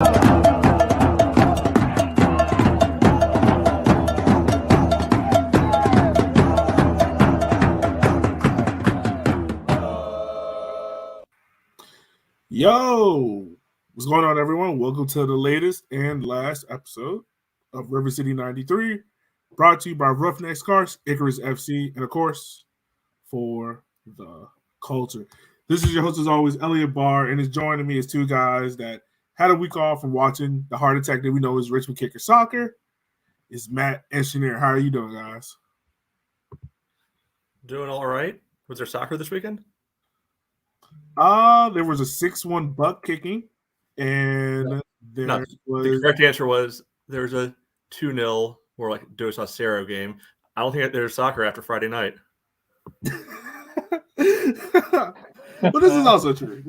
Yo, what's going on, everyone? Welcome to the latest and last episode of River City 93, brought to you by Roughnecks Cars, Icarus FC, and of course, for the culture. This is your host, as always, Elliot Barr, and is joining me as two guys that had a week off from watching the heart attack that we know is Richmond Kicker Soccer. It's Matt and Shanier. How are you doing, guys? Doing all right. Was there soccer this weekend? There was a 6-1 buck kicking, and The correct answer was there's a 2-0 or like Dos Acero game. I don't think there's soccer after Friday night. But this is also true.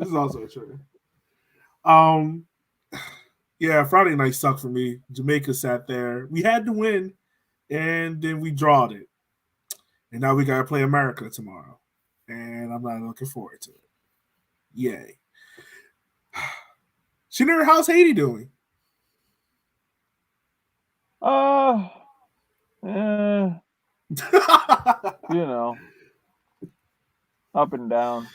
Yeah, Friday night sucked for me. Jamaica sat there. We had to win, and then we drawed it. And now we got to play America tomorrow. And I'm not looking forward to it. Yay. Shanae, how's Haiti doing? Up and down.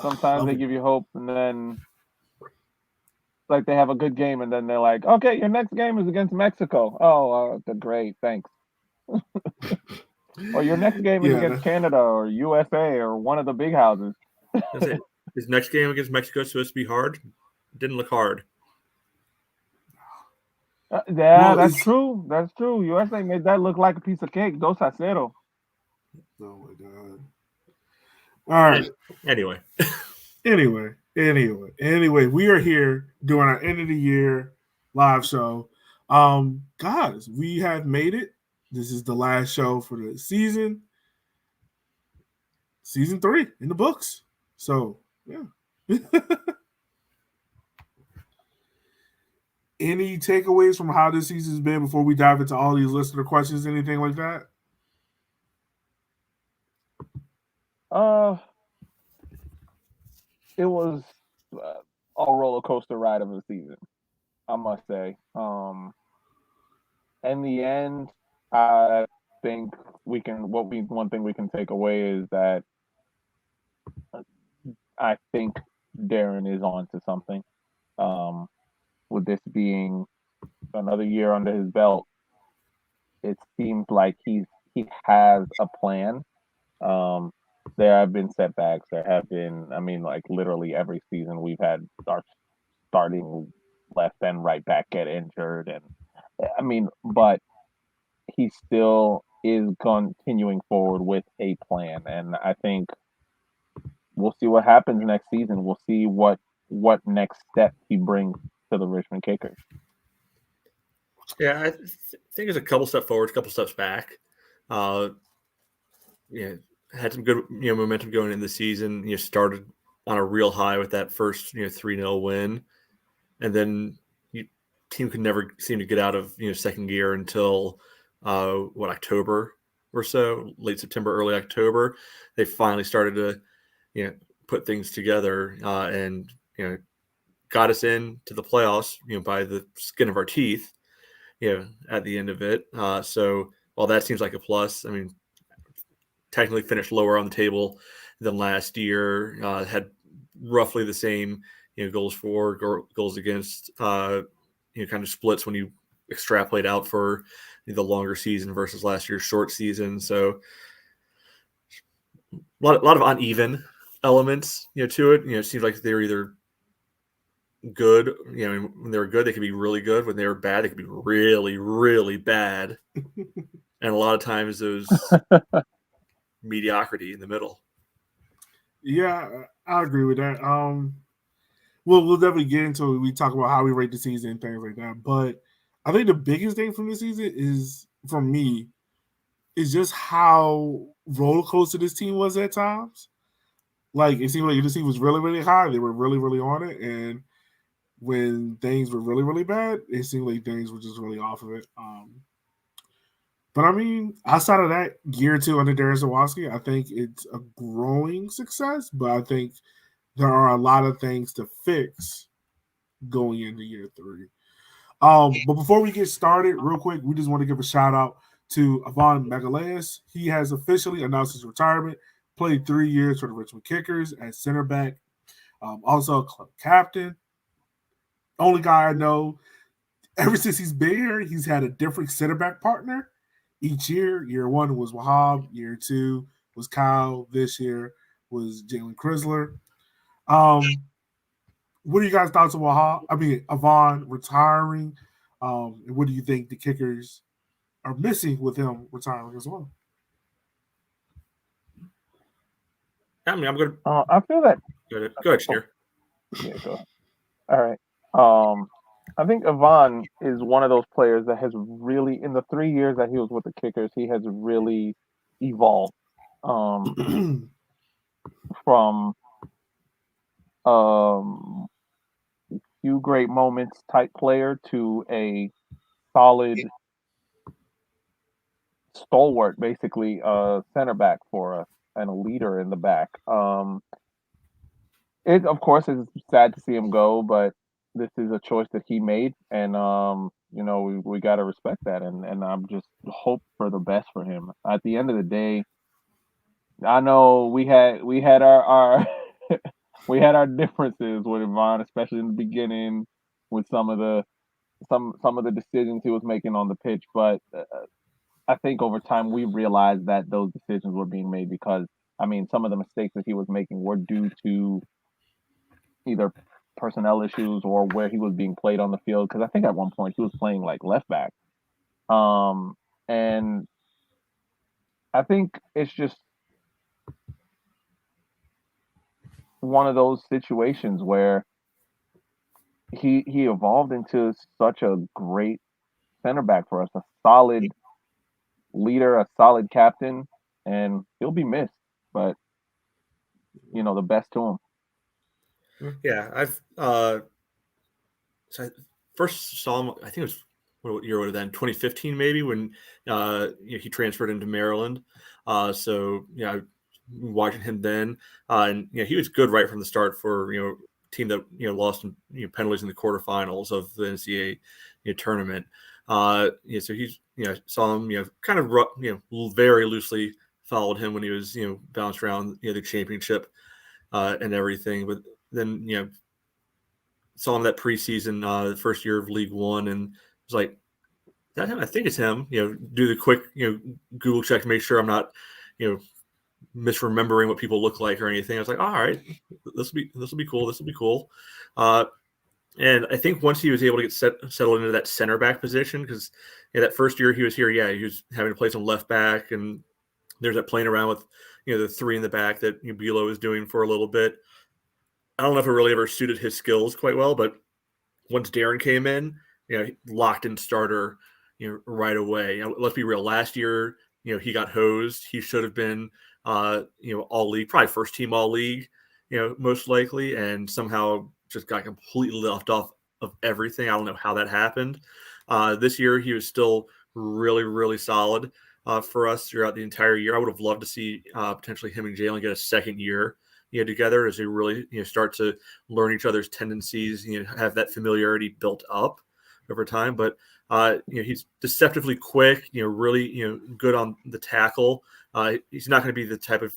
Sometimes they give you hope, and then like they have a good game, and then they're like, okay, your next game is against Mexico. Oh, great, thanks. Or your next game is against Canada or USA or one of the big houses. His next game against Mexico is supposed to be hard. Didn't look hard. That's true. That's true. USA made that look like a piece of cake. Dos Acero. Oh, my God. All right. Anyway, we are here doing our end of the year live show. Guys, we have made it. This is the last show for the season. Season 3 in the books. So, yeah. Any takeaways from how this season's been before we dive into all these listener questions, anything like that? It was a roller coaster ride of a season, I must say. In the end, I think one thing we can take away is that I think Darren is on to something. With this being another year under his belt, it seems like he has a plan. There have been setbacks. There have been, literally every season we've had our starting left and right back get injured, and but he still is continuing forward with a plan, and I think we'll see what happens next season. We'll see what next step he brings to the Richmond Kickers. Yeah, I think it's a couple steps forward, a couple steps back. Had some good momentum going in the season. Started on a real high with that first 3-0 win, and then team could never seem to get out of second gear until October or so, late September, early October. They finally started to put things together and got us into the playoffs by the skin of our teeth at the end of it. So while that seems like a plus, technically finished lower on the table than last year, had roughly the same goals for, goals against, kind of splits when you extrapolate out for the longer season versus last year's short season. So a lot of uneven elements to it. It seems like they're either good, when they were good they could be really good, when they were bad they could be really, really bad. And a lot of times those mediocrity in the middle. Yeah, I agree with that. We'll definitely get into it. We talk about how we rate the season and things like that. But I think the biggest thing from this season is, for me, is just how roller coaster this team was at times. Like, it seemed like this team was really, really high. They were really, really on it. And when things were really, really bad, it seemed like things were just really off of it. But outside of that, year 2 under Darren Sawatsky, I think it's a growing success. But I think there are a lot of things to fix going into year 3. But before we get started, real quick, we just want to give a shout out to Avon Megalaeus. He has officially announced his retirement. Played 3 years for the Richmond Kickers as center back, also a club captain. Only guy I know. Ever since he's been here, he's had a different center back partner each year. Year 1 was Wahab. Year 2 was Kyle. This year was Jalen Chrysler. What are you guys' thoughts on Avon retiring? And what do you think the Kickers are missing with him retiring as well? I mean, I'm good. I feel that. Go ahead, Shneur. Yeah, go ahead. All right. I think Avon is one of those players that has really, in the 3 years that he was with the Kickers, he has really evolved from few great moments type player to a solid stalwart, basically center back for us and a leader in the back. It of course is sad to see him go, but this is a choice that he made, and we got to respect that, and I'm just hope for the best for him. At the end of the day, I know we had our we had our differences with Ivan, especially in the beginning with some of the decisions he was making on the pitch, but I think over time we realized that those decisions were being made because some of the mistakes that he was making were due to either personnel issues or where he was being played on the field. Because I think at one point he was playing like left back, and I think it's just one of those situations where he evolved into such a great center back for us, a solid leader, a solid captain, and he'll be missed. But the best to him. Yeah, I've so I first saw him. I think it was what year would have been 2015 maybe when he transferred into Maryland. So watching him then, and he was good right from the start for team that lost in penalties in the quarterfinals of the NCAA tournament. So he's saw him kind of very loosely followed him when he was bounced around the championship and everything, but then saw him that preseason the first year of League One and was like, that him? I think it's him. Do the quick Google check to make sure I'm not misremembering what people look like or anything. I was like, all right, this will be cool. And I think once he was able to get settled into that center back position, because that first year he was here, he was having to play some left back, and there's that playing around with the 3 in the back that Bilo was doing for a little bit. I don't know if it really ever suited his skills quite well, but once Darren came in, locked in starter, right away. Let's be real. Last year, he got hosed. He should have been, all league, probably first team all league, most likely, and somehow just got completely left off of everything. I don't know how that happened. This year, he was still really, really solid for us throughout the entire year. I would have loved to see potentially him and Jalen get a second year together as they really start to learn each other's tendencies, have that familiarity built up over time. But he's deceptively quick, really good on the tackle. He's not going to be the type of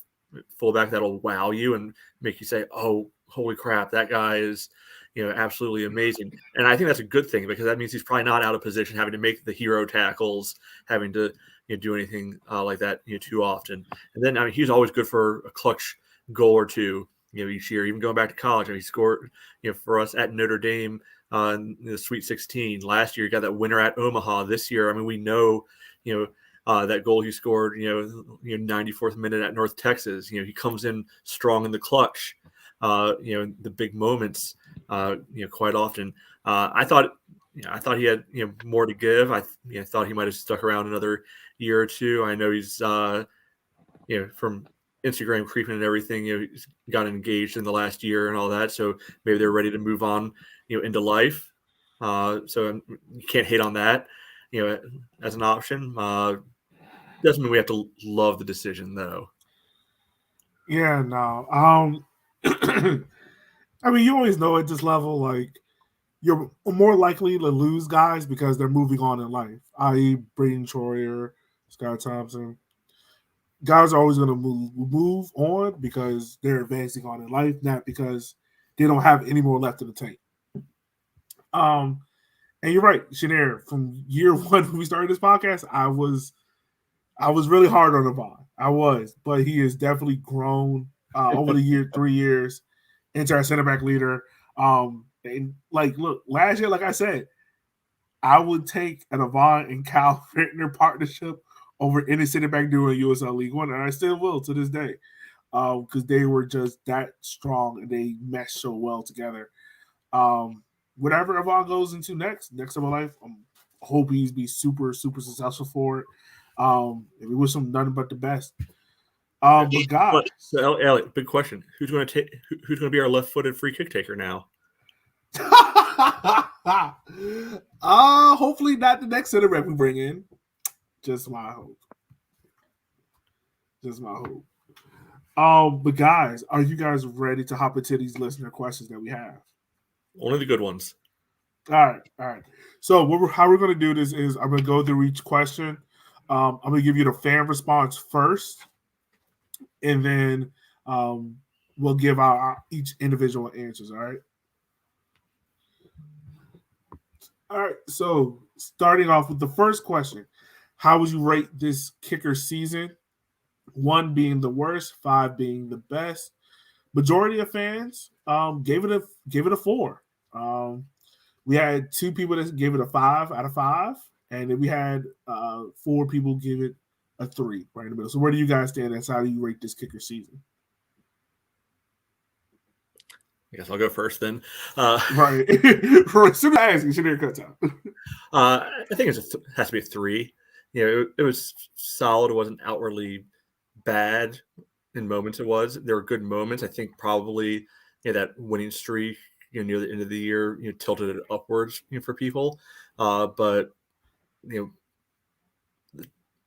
fullback that'll wow you and make you say, oh, holy crap, that guy is absolutely amazing. And I think that's a good thing, because that means he's probably not out of position having to make the hero tackles, having to do anything like that too often. And then he's always good for a clutch goal or two each year. Even going back to college, he scored for us at Notre Dame in the Sweet 16 last year. He got that winner at Omaha. This year, we know that goal he scored 94th minute at North Texas. He comes in strong in the clutch, the big moments quite often. I thought he had more to give. I thought he might have stuck around another year or two. I know he's from Instagram creeping and everything, he's got engaged in the last year and all that. So maybe they're ready to move on, into life. So you can't hate on that, as an option. Doesn't mean we have to love the decision though. Yeah, no. You always know at this level, like, you're more likely to lose guys because they're moving on in life, i.e., Braden Troyer, Scott Thompson. Guys are always going to move on because they're advancing on in life, not because they don't have any more left in the tank. And you're right, Shanair. From year one when we started this podcast, I was really hard on Avon. I was, but he has definitely grown over the 3 years into our center back leader. And look, last year, like I said, I would take an Avon and Cal Fitner partnership over any center back duo in USL League One, and I still will to this day, because they were just that strong and they meshed so well together. Whatever Avon goes into next in my life, I hope he's be super, super successful for it. And we wish him nothing but the best. But guys, so Elliot, big question: who's going to be our left-footed free kick taker now? Hopefully not the next center back we bring in. Just my hope. But guys, are you guys ready to hop into these listener questions that we have? Only the good ones. All right. So how we're going to do this is I'm going to go through each question. I'm going to give you the fan response first, and then we'll give our each individual answers. All right. All right. So starting off with the first question, how would you rate this kicker season? 1 being the worst, 5 being the best. Majority of fans gave it a 4. We had 2 people that gave it a 5 out of 5, and then we had 4 people give it a 3 right in the middle. So where do you guys stand? That's how do you rate this kicker season? I guess I'll go first then. Right. As soon as I ask you, should cut out. I think it has to be a 3. It was solid. It wasn't outwardly bad in moments. It was. There were good moments. I think probably that winning streak near the end of the year tilted it upwards for people. But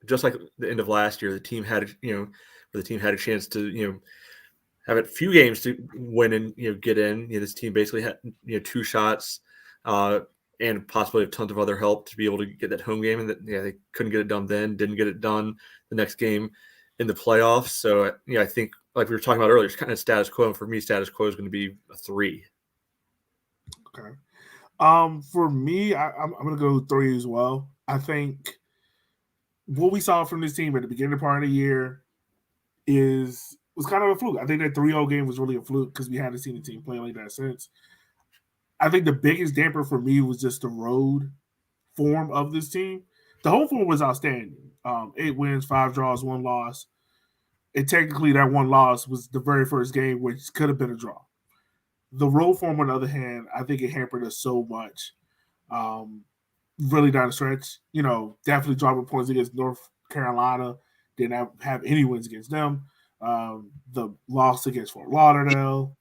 just like the end of last year, the team had a chance to have a few games to win and get in. This team basically had 2 shots and possibly have tons of other help to be able to get that home game, and that they couldn't get it done then, didn't get it done the next game in the playoffs. So I think, like we were talking about earlier, it's kind of status quo. And for me, status quo is going to be a 3. Okay. For me, I'm going to go 3 as well. I think what we saw from this team at the beginning part of the year was kind of a fluke. I think that 3-0 game was really a fluke because we hadn't seen the team play like that since. I think the biggest damper for me was just the road form of this team. The home form was outstanding. 8 wins, 5 draws, 1 loss. And technically that 1 loss was the very first game, which could have been a draw. The road form, on the other hand, I think it hampered us so much. Really down the stretch. Definitely dropping points against North Carolina. Didn't have any wins against them. The loss against Fort Lauderdale,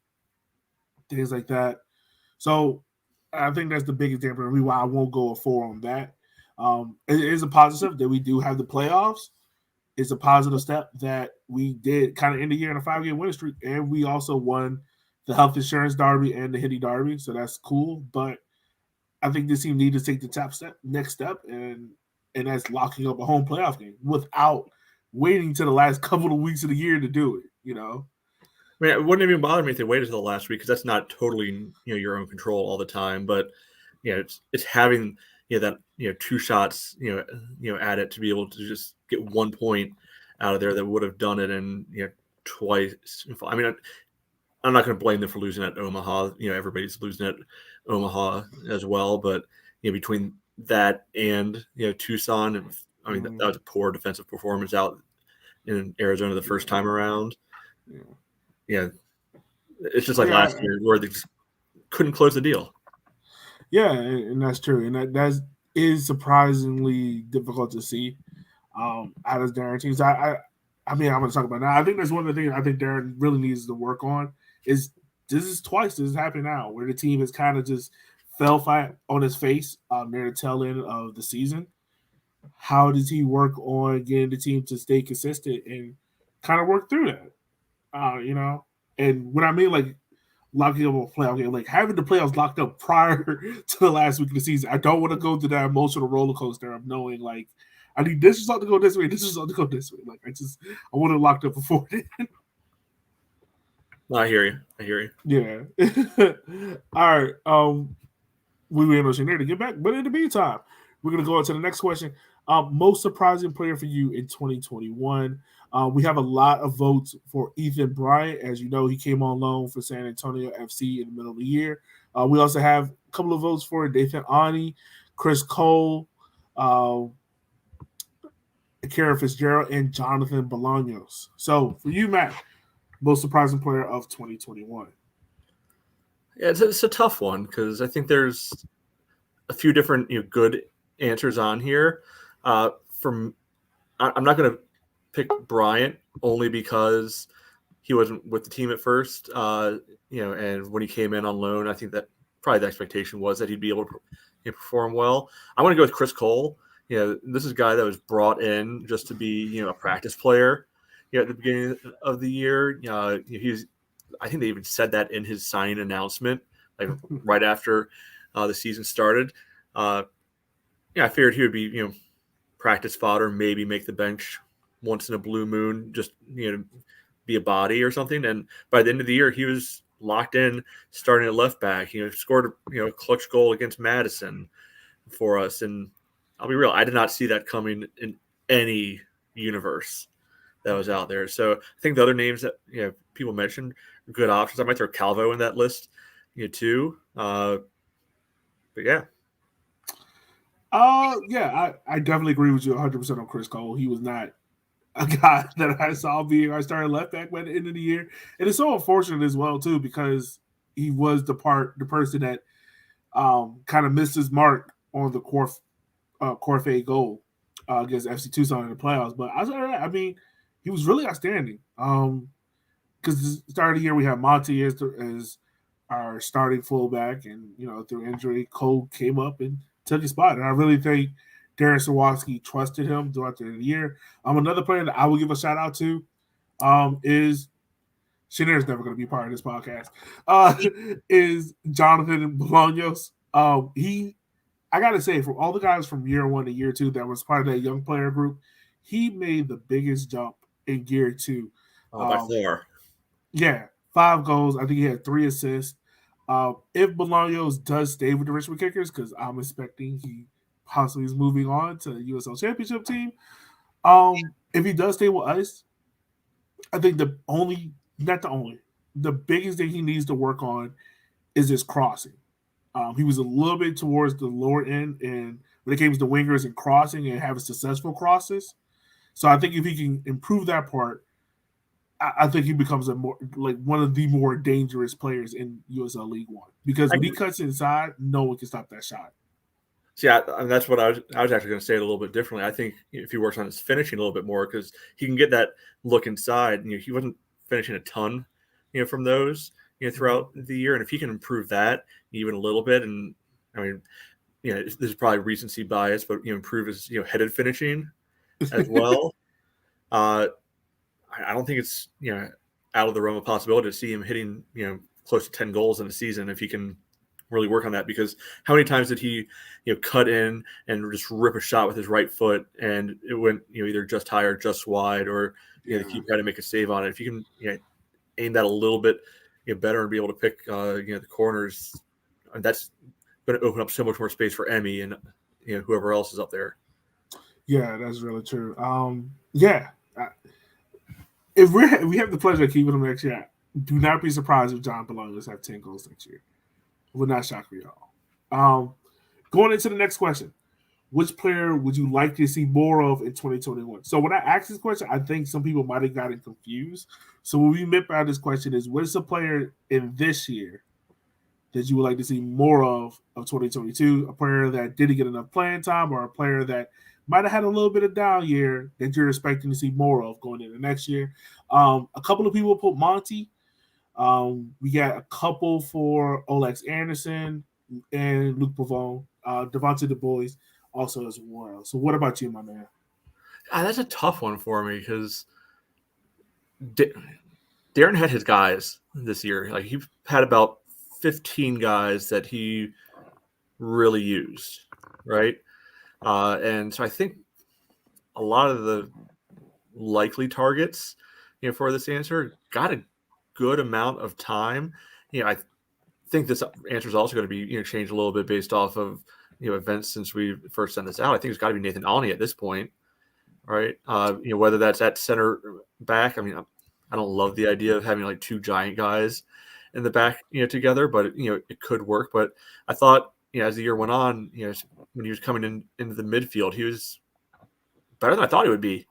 things like that. So I think that's the biggest damper for me why I won't go a 4 on that. It is a positive that we do have the playoffs. It's a positive step that we did kind of end the year in a 5-game winning streak, and we also won the health insurance derby and the Hitty derby, so that's cool. But I think this team needs to take the next step, and that's locking up a home playoff game without waiting to the last couple of weeks of the year to do it. I mean, it wouldn't even bother me if they waited till the last week, because that's not totally your own control all the time. But it's having that 2 shots at it to be able to just get 1 point out of there that would have done it in twice. I mean, I'm not going to blame them for losing at Omaha. Everybody's losing at Omaha as well. But between that and Tucson, and I mean that was a poor defensive performance out in Arizona the first time around. Yeah, it's just like last year where they just couldn't close the deal. Yeah, and that's true, and that is surprisingly difficult to see out of Darren teams. I mean, I'm going to talk about now. I think that's one of the things I think Darren really needs to work on is this is happening now where the team has kind of just fell flat on its face near the tail end of the season. How does he work on getting the team to stay consistent and kind of work through that? And what I mean, like, locking up a playoff game, like having the playoffs locked up prior to the last week of the season. I don't want to go through that emotional roller coaster of knowing like I need this result to go this way, this result to go this way. Like I want it locked up before then. I hear you. Yeah. All right. We were able to get back, but in the meantime, we're gonna go on to the next question. Most surprising player for you in 2021. We have a lot of votes for Ethan Bryant. As you know, he came on loan for San Antonio FC in the middle of the year. We also have a couple of votes for Nathan Ani, Chris Cole, Karen Fitzgerald, and Jonathan Bolognos. So for you, Matt, most surprising player of 2021. Yeah, it's a tough one because I think there's a few different good answers on here. I'm not going to pick Bryant only because he wasn't with the team at first. And when he came in on loan, I think that probably the expectation was that he'd be able to perform well. I want to go with Chris Cole. This is a guy that was brought in just to be a practice player. At the beginning of the year, I think they even said that in his signing announcement, like right after the season started. I figured he would be practice fodder, maybe make the bench once in a blue moon, just be a body or something. And by the end of the year, he was locked in, starting at left back. Scored a clutch goal against Madison for us. And I'll be real, I did not see that coming in any universe that was out there. So I think the other names that people mentioned are good options. I might throw Calvo in that list, too. But yeah. I definitely agree with you 100% on Chris Cole. He was not a guy that I saw being our starting left back by the end of the year, and it's so unfortunate as well too because he was the person that kind of missed his mark on the Corfe goal against FC Tucson in the playoffs. But I mean, he was really outstanding. Because the start of the year we had Monty as our starting fullback, and through injury, Cole came up and took his spot. And I really think Darren Sawatsky trusted him throughout the year. Another player that I will give a shout out to is Shannier's never going to be part of this podcast. Is Jonathan Bolognos. I got to say, from all the guys from year one to year two that was part of that young player group, he made the biggest jump in year two. By far. Yeah, 5 goals. I think he had 3 assists. If Bolognos does stay with the Richmond Kickers, because I'm expecting he possibly is moving on to the USL Championship team. If he does stay with us, I think the biggest thing he needs to work on is his crossing. He was a little bit towards the lower end, and when it came to the wingers and crossing and having successful crosses. So I think if he can improve that part, I think he becomes one of the more dangerous players in USL League One, because when he cuts inside, no one can stop that shot. See, and that's what I was actually going to say it a little bit differently. I think if he works on his finishing a little bit more, because he can get that look inside. He wasn't finishing a ton, from those, throughout the year, and if he can improve that even a little bit, and I mean, this is probably recency bias, but improve his headed finishing as well. I don't think it's out of the realm of possibility to see him hitting close to 10 goals in a season if he can really work on that, because how many times did he cut in and just rip a shot with his right foot and it went either just high or just wide, or the keeper had to make a save on it. If you can aim that a little bit better and be able to pick the corners, that's going to open up so much more space for Emmy and whoever else is up there. Yeah, that's really true. If we have the pleasure of keeping him next year, do not be surprised if John Bolognos have 10 goals next year. Would not shock me at all. Going into the next question, which player would you like to see more of in 2021? So when I asked this question, I think some people might have gotten confused. So what we meant by this question is, what's a player in this year that you would like to see more of 2022? A player that didn't get enough playing time, or a player that might have had a little bit of down year that you're expecting to see more of going into next year? A couple of people put Monty. We got a couple for Olex Anderson and Luke Pavone, Devontae Du Bois also as well. So what about you, my man? That's a tough one for me because Darren had his guys this year. Like he had about 15 guys that he really used, right? And so I think a lot of the likely targets, for this answer got a good amount of time. I think this answer is also going to be, changed a little bit based off of, events since we first sent this out. I think it's got to be Nathan Alney at this point, right? Whether that's at center back. I mean, I don't love the idea of having like two giant guys in the back, together, but it could work. But I thought, as the year went on, when he was coming into the midfield, he was better than I thought he would be,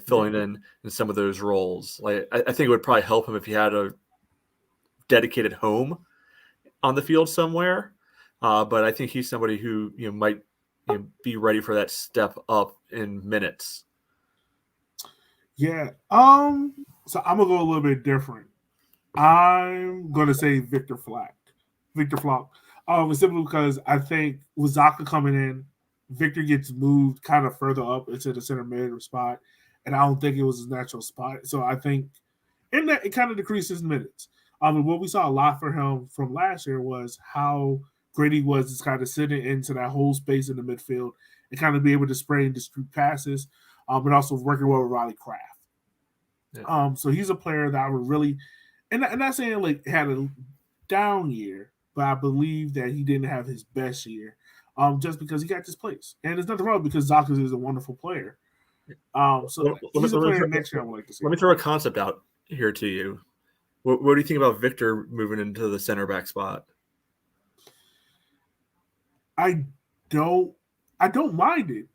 filling in some of those roles. Like I think it would probably help him if he had a dedicated home on the field somewhere. But I think he's somebody who might be ready for that step up in minutes. Yeah. So I'm gonna go a little bit different. I'm gonna say Victor Flock. Simply because I think with Zaka coming in, Victor gets moved kind of further up into the center mid spot, and I don't think it was his natural spot. So I think in that it kind of decreases minutes. And what we saw a lot for him from last year was how great he was just kind of sitting into that whole space in the midfield and kind of be able to spray and distribute passes, but also working well with Riley Kraft. Yeah. So he's a player that I would really, and not saying like had a down year, but I believe that he didn't have his best year, just because he got this place. And there's nothing wrong because Zaka is a wonderful player. So he's a player next year I would like to see. Let me throw a concept out here to you. What do you think about Victor moving into the center back spot? I don't mind it.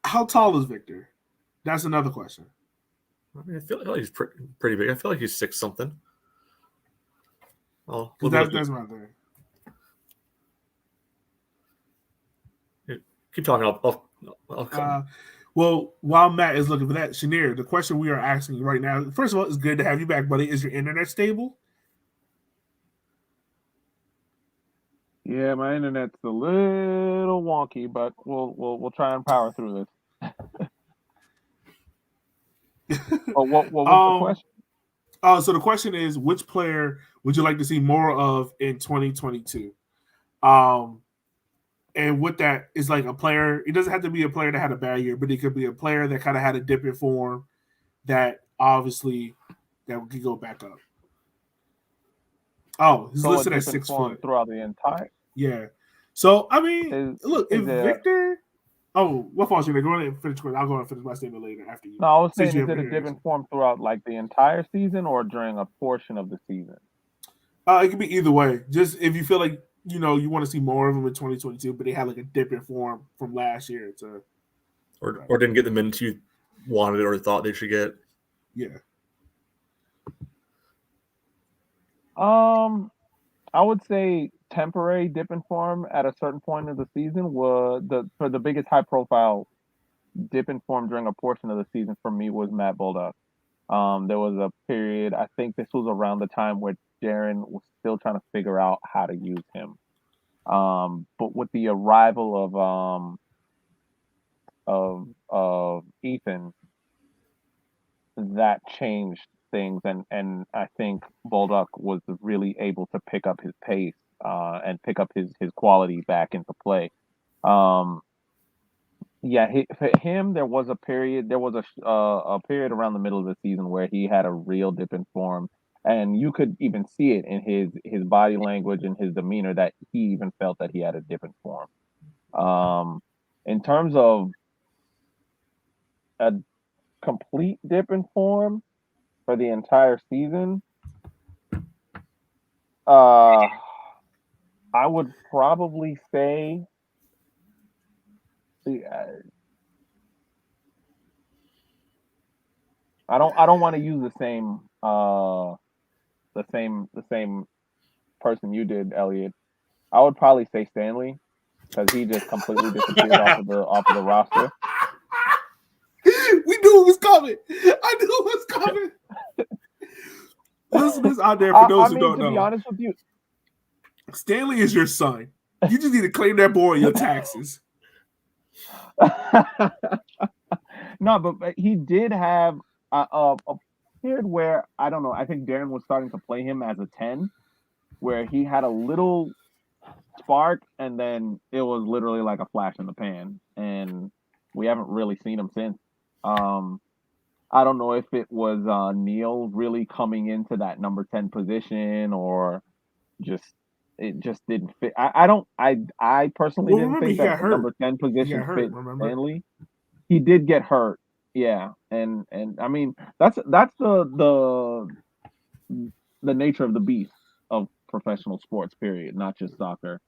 How tall is Victor? That's another question. I mean, I feel like he's pretty big. I feel like he's 6 something. Oh, that's my thing. Keep talking. I'll come. Well, while Matt is looking for that, Shanir, the question we are asking right now, first of all, it's good to have you back, buddy. Is your internet stable? Yeah, my internet's a little wonky, but we'll try and power through this. What was the question? So the question is, which player would you like to see more of in 2022? And with that, it's like a player. It doesn't have to be a player that had a bad year, but it could be a player that kind of had a dip in form that obviously that could go back up. Oh, he's listed at 6 foot throughout the entire. Yeah. So I mean, look, if Victor. Oh, what fault you? Go ahead and finish. I'll go and finish my statement later after you. No, I was saying, is it a dip in form throughout like the entire season or during a portion of the season? It could be either way. Just if you feel like you want to see more of them in 2022, but they had like a dip in form from last year to, or didn't get the minutes you wanted or thought they should get. Yeah. I would say temporary dip in form at a certain point of the season was for the biggest high profile dip in form during a portion of the season for me was Matt Bolduc. There was a period, I think this was around the time where Darren was still trying to figure out how to use him. But with the arrival of Ethan, that changed things, and I think Bolduc was really able to pick up his pace and pick up his quality back into play. For him, there was a period period around the middle of the season where he had a real dip in form, and you could even see it in his body language and his demeanor that he even felt that he had a dip in form. In terms of a complete dip in form for the entire season, I would probably say I don't want to use the same person you did, Elliot. I would probably say Stanley because he just completely disappeared off of the roster. We knew it was coming. I knew it was coming. Listeners out there, for those who don't know, to be honest with you, Stanley is your son. You just need to claim that boy on your taxes. No, but he did have period where I don't know. I think Darren was starting to play him as a 10, where he had a little spark, and then it was literally like a flash in the pan, and we haven't really seen him since. Um, I don't know if it was Neil really coming into that number 10 position, or just it just didn't fit. I personally Well, didn't remember think he that got the number hurt. 10 He position got hurt. fit Remember? Stanley. He did get hurt. Yeah, and I mean that's the nature of the beast of professional sports. Period, not just soccer.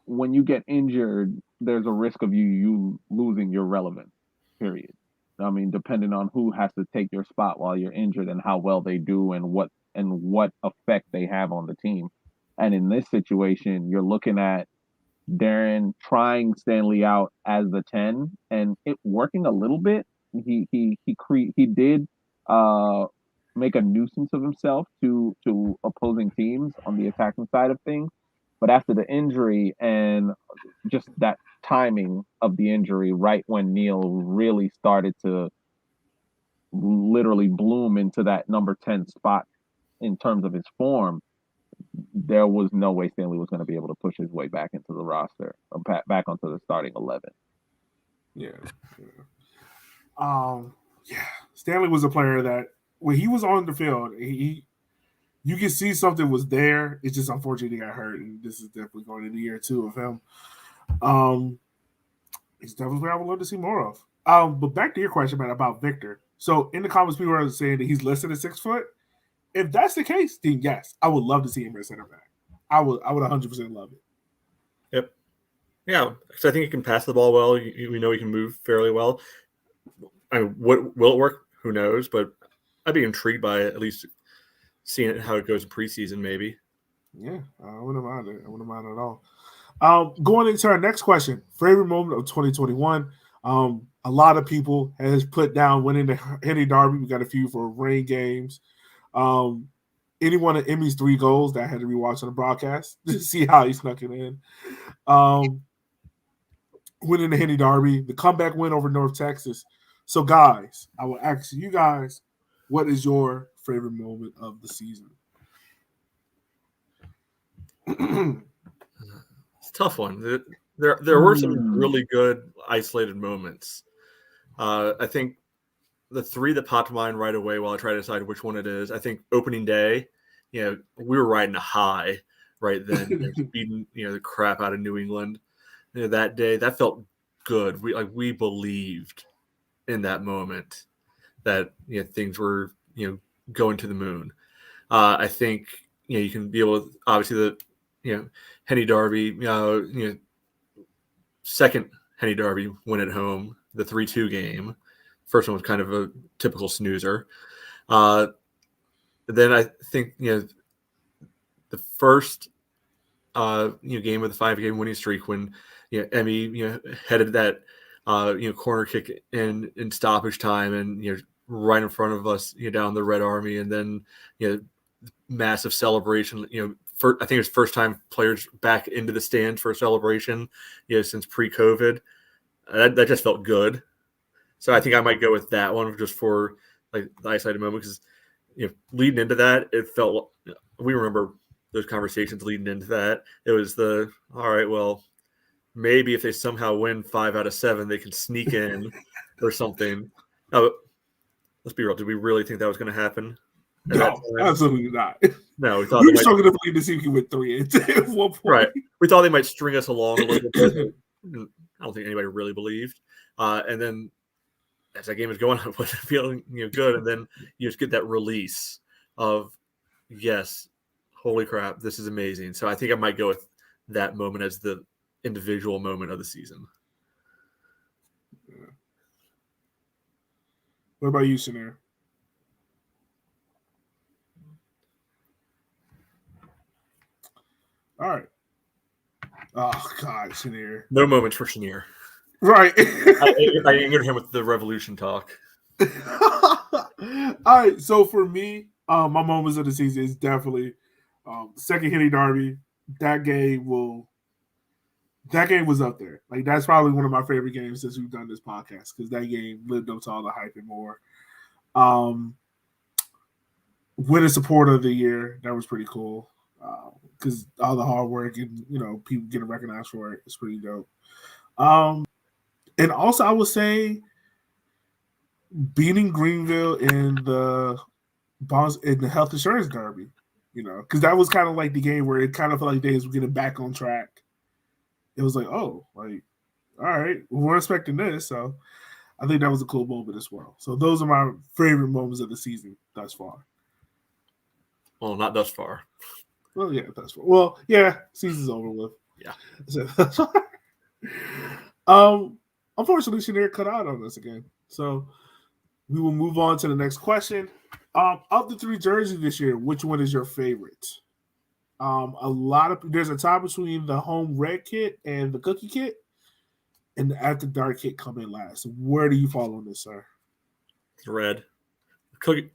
When you get injured, there's a risk of you losing your relevance. Period. I mean, depending on who has to take your spot while you're injured and how well they do and what effect they have on the team. And in this situation, you're looking at Darren trying Stanley out as the 10 and it working a little bit. He did uh make a nuisance of himself to opposing teams on the attacking side of things. But after the injury and just that timing of the injury, right when Neil really started to literally bloom into that number 10 spot in terms of his form, there was no way Stanley was going to be able to push his way back into the roster, or back onto the starting 11. Yeah. Um, yeah. Stanley was a player that when he was on the field, he you can see something was there. It's just unfortunate he got hurt, and this is definitely going into year 2 of him. Um, he's definitely what I would love to see more of. But back to your question, man, about Victor. So in the comments, people are saying that he's listed at 6 foot. If that's the case, then yes, I would love to see him at center back. I would 100% love it. Yep. Yeah, because I think he can pass the ball well. We know he can move fairly well. I mean, will it work? Who knows? But I'd be intrigued by at least seeing how it goes in preseason, maybe. Yeah, I wouldn't mind it. I wouldn't mind it at all. Going into our next question, favorite moment of 2021. A lot of people has put down winning the Henry Derby. We got a few for rain games. Any one of Emmy's 3 goals that I had to rewatch on the broadcast to see how he snuck it in. Winning the Henry Derby, the comeback win over North Texas. So, guys, I will ask you guys, what is your favorite moment of the season? It's a tough one. There were some really good isolated moments. I think the 3 that popped to mind right away while I try to decide which one it is. I think opening day, we were riding a high right then, beating the crap out of New England. That day, that felt good. We believed in that moment that things were going to the moon. I think you can be able to, obviously, the Henny Derby, second Henny Derby win at home, the 3-2 game. First one was kind of a typical snoozer. Then I think the first game of the 5-game winning streak when Emmy headed that corner kick in stoppage time and right in front of us down the Red Army, and then massive celebration. I think it was first time players back into the stands for a celebration since pre-COVID. That just felt good. So I think I might go with that one just for like the isolated moment, because leading into that, it felt, we remember those conversations leading into that. It was all right, well, maybe if they somehow win 5 out of 7, they can sneak in or something. Now, let's be real. Did we really think that was going to happen? No, absolutely not. No, we thought we were struggling to believe to see if we went 3 at one point. Right. We thought they might string us along a little bit. I don't think anybody really believed. And then as that game was going on, I wasn't feeling good. And then you just get that release of, yes, holy crap, this is amazing. So I think I might go with that moment as the individual moment of the season. Yeah. What about you, Shanair? All right. Oh, God, Shanair. No moments for Shanair. Right. I angered him with the revolution talk. All right. So for me, my moments of the season is definitely second Henny Derby. That game will that game was up there. Like that's probably one of my favorite games since we've done this podcast because that game lived up to all the hype and more. Winning supporter of the year, that was pretty cool because all the hard work and people getting recognized for it is pretty dope. And also I would say beating Greenville in the health insurance derby, because that was kind of like the game where it kind of felt like days were getting back on track. It was like, oh, like, all right, we're expecting this, so I think that was a cool moment as well. So those are my favorite moments of the season thus far. Well, not thus far. Well, yeah, thus far. Well, yeah, season's over with. Yeah. So, unfortunately, Shanair cut out on us again. So we will move on to the next question. Of the 3 jerseys this year, which one is your favorite? There's a tie between the home red kit and the cookie kit, and the after dark kit come in last. Where do you fall on this, sir? It's red. Cookie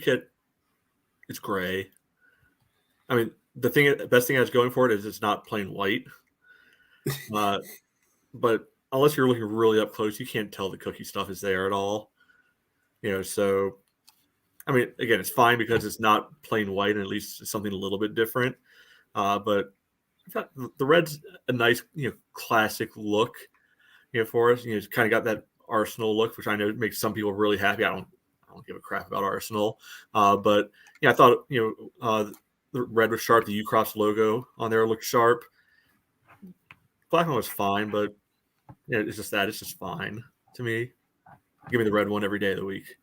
kit is gray. I mean, the best thing that's going for it is it's not plain white. But unless you're looking really up close, you can't tell the cookie stuff is there at all. So I mean, again, it's fine because it's not plain white, and at least it's something a little bit different. But the red's a nice, classic look, for us. It's kind of got that Arsenal look, which I know makes some people really happy. I don't give a crap about Arsenal, but I thought the red was sharp. The Ucrops logo on there looked sharp. Black one was fine, but it's just that it's just fine to me. Give me the red one every day of the week.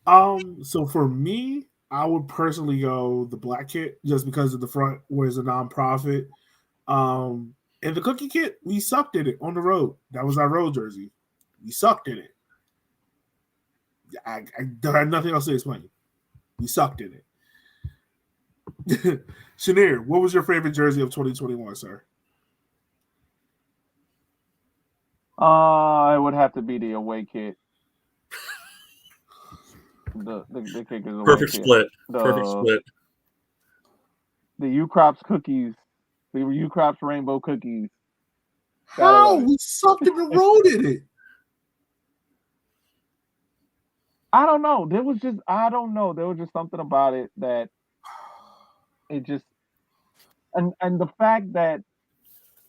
So for me, I would personally go the black kit just because of the front where it's a nonprofit. And the cookie kit, we sucked at it on the road. That was our road jersey. We sucked at it. I don't have nothing else to explain. We sucked at it. Shanair, what was your favorite jersey of 2021, sir? It would have to be the away kit. The kickers away Perfect kit. split. Perfect split. The Ucrops cookies. The Ucrops rainbow cookies. How? We sucked in the road in it. I don't know. There was just something about it that it just and the fact that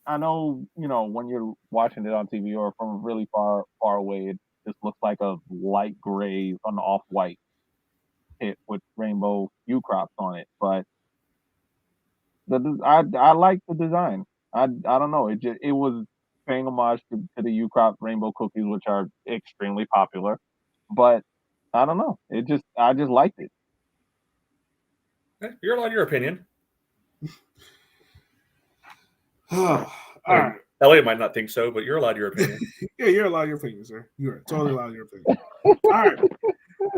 I know, when you're watching it on TV or from really far away, it just looks like a light gray on the off-white kit with rainbow Ucrops on it. But I like the design. I don't know. It was paying homage to the Ucrop rainbow cookies, which are extremely popular. But I don't know. I just liked it. You're allowed your opinion. All right. Elliot might not think so, but you're allowed your opinion. Yeah, you're allowed your opinion, sir. You're totally allowed your opinion. All right.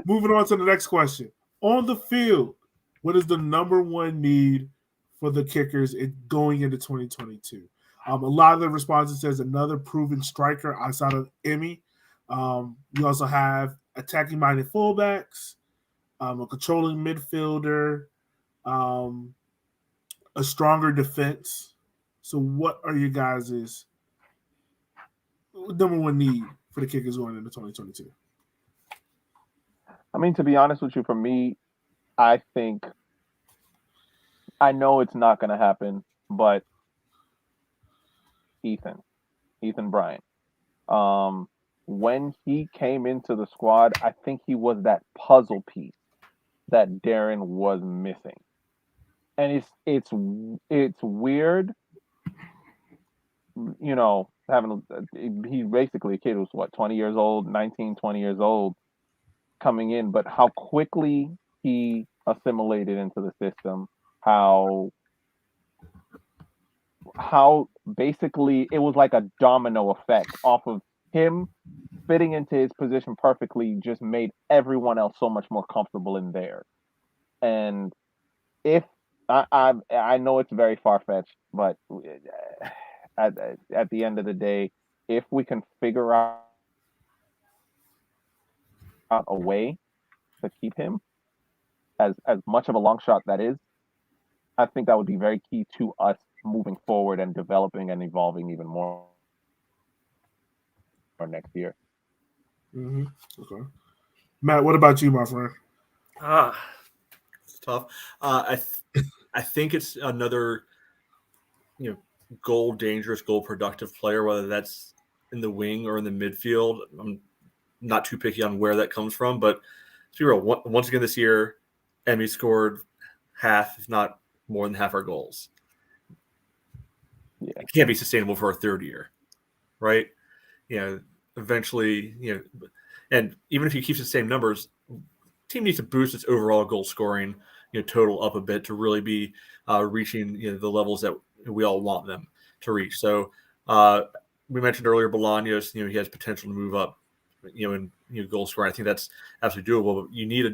Moving on to the next question. On the field, what is the number one need for the kickers going into 2022? A lot of the responses says another proven striker outside of Emmy. You also have attacking minded fullbacks, a controlling midfielder, a stronger defense. So, what are you guys' number one need for the kickers going into 2022? I mean, to be honest with you, for me, I think I know it's not going to happen, but Ethan Bryant. When he came into the squad, I think he was that puzzle piece that Darren was missing, and it's weird, having he's basically a kid who's 20 years old, 19, 20 years old, coming in, but how quickly he assimilated into the system, how basically it was like a domino effect off of him fitting into his position perfectly, just made everyone else so much more comfortable in there. And if I know it's very far fetched, but at the end of the day, if we can figure out a way to keep him, as much of a long shot that is, I think that would be very key to us moving forward and developing and evolving even more next year. Mm-hmm. Okay. Matt, what about you, my friend? It's tough. I think it's another goal dangerous, goal productive player, whether that's in the wing or in the midfield. I'm not too picky on where that comes from, but to be real, once again this year, Emmy scored half, if not more than half our goals. Yeah. It can't be sustainable for a third year, right? Eventually, and even if he keeps the same numbers, team needs to boost its overall goal scoring, total up a bit to really be reaching the levels that we all want them to reach. So we mentioned earlier Bolognos, he has potential to move up, in goal scoring. I think that's absolutely doable. But you need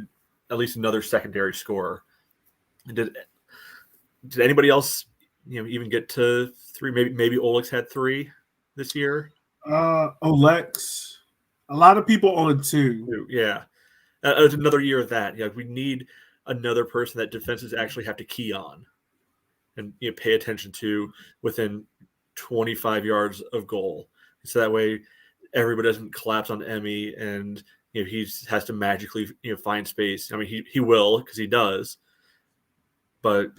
at least another secondary scorer. Did anybody else, even get to 3? Maybe Olex had 3 this year. Olex. A lot of people on 2. Yeah. It's another year of that. We need another person that defenses actually have to key on and pay attention to within 25 yards of goal. So that way everybody doesn't collapse on Emmy and he has to magically find space. I mean, he will, because he does, but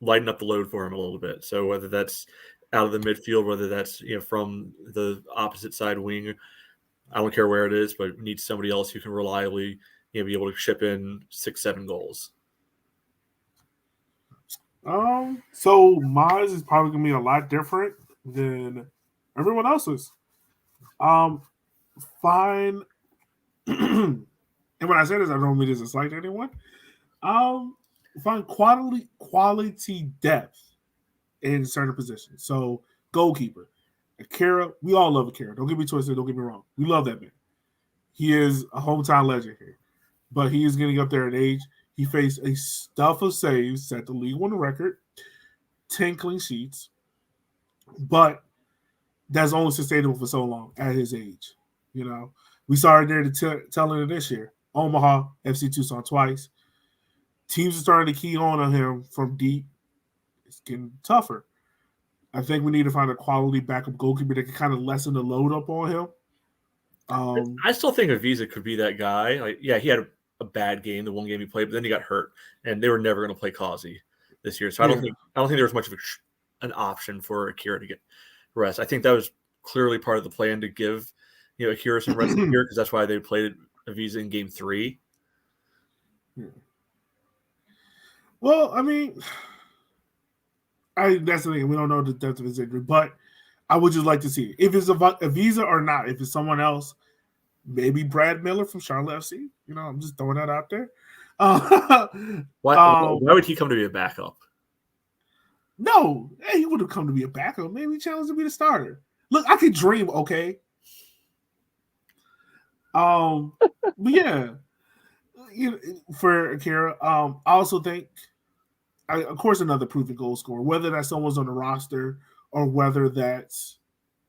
lighten up the load for him a little bit. So whether that's out of the midfield, whether that's from the opposite side wing, I don't care where it is, but we need somebody else who can reliably be able to chip in 6-7 goals. So mine is probably gonna be a lot different than everyone else's. Fine. And when I say this, I don't mean this to slight anyone. Find quality depth in certain positions. So goalkeeper, Akira, we all love Akira. Don't get me twisted. Don't get me wrong. We love that man. He is a hometown legend here, but he is getting up there in age. He faced a stuff of saves, set the league on the record, 10 clean sheets, but that's only sustainable for so long at his age. We saw it there to telling it this year. Omaha, FC Tucson twice. Teams are starting to key on him from deep. It's getting tougher. I think we need to find a quality backup goalkeeper that can kind of lessen the load up on him. I still think Avisa could be that guy. He had a bad game, the one game he played, but then he got hurt, and they were never going to play Causey this year. So I don't think there was much of an option for Akira to get rest. I think that was clearly part of the plan to give Akira some rest here, because that's why they played Avisa in game 3. Well, I mean, that's the thing. We don't know the depth of his injury, but I would just like to see if it's a Visa or not. If it's someone else, maybe Brad Miller from Charlotte FC. I'm just throwing that out there. Why would he come to be a backup? No, he would have come to be a backup. Maybe challenge to be the starter. Look, I could dream, okay? But yeah, for Akira, I also think, of course, another proven goal scorer, whether that's someone's on the roster or whether that's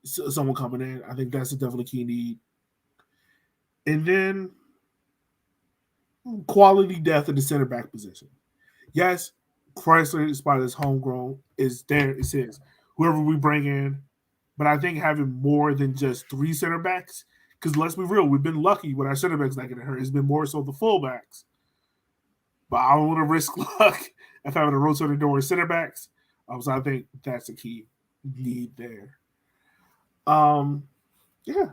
someone coming in. I think that's a definitely key need. And then quality depth in the center back position. Yes, Chrysler, despite his homegrown, is there. It says whoever we bring in, but I think having more than just 3 center backs, because let's be real, we've been lucky with our center backs not getting hurt. It's been more so the fullbacks. But I don't want to risk luck if having a rotating door with center backs. So I think that's a key need there. Yeah.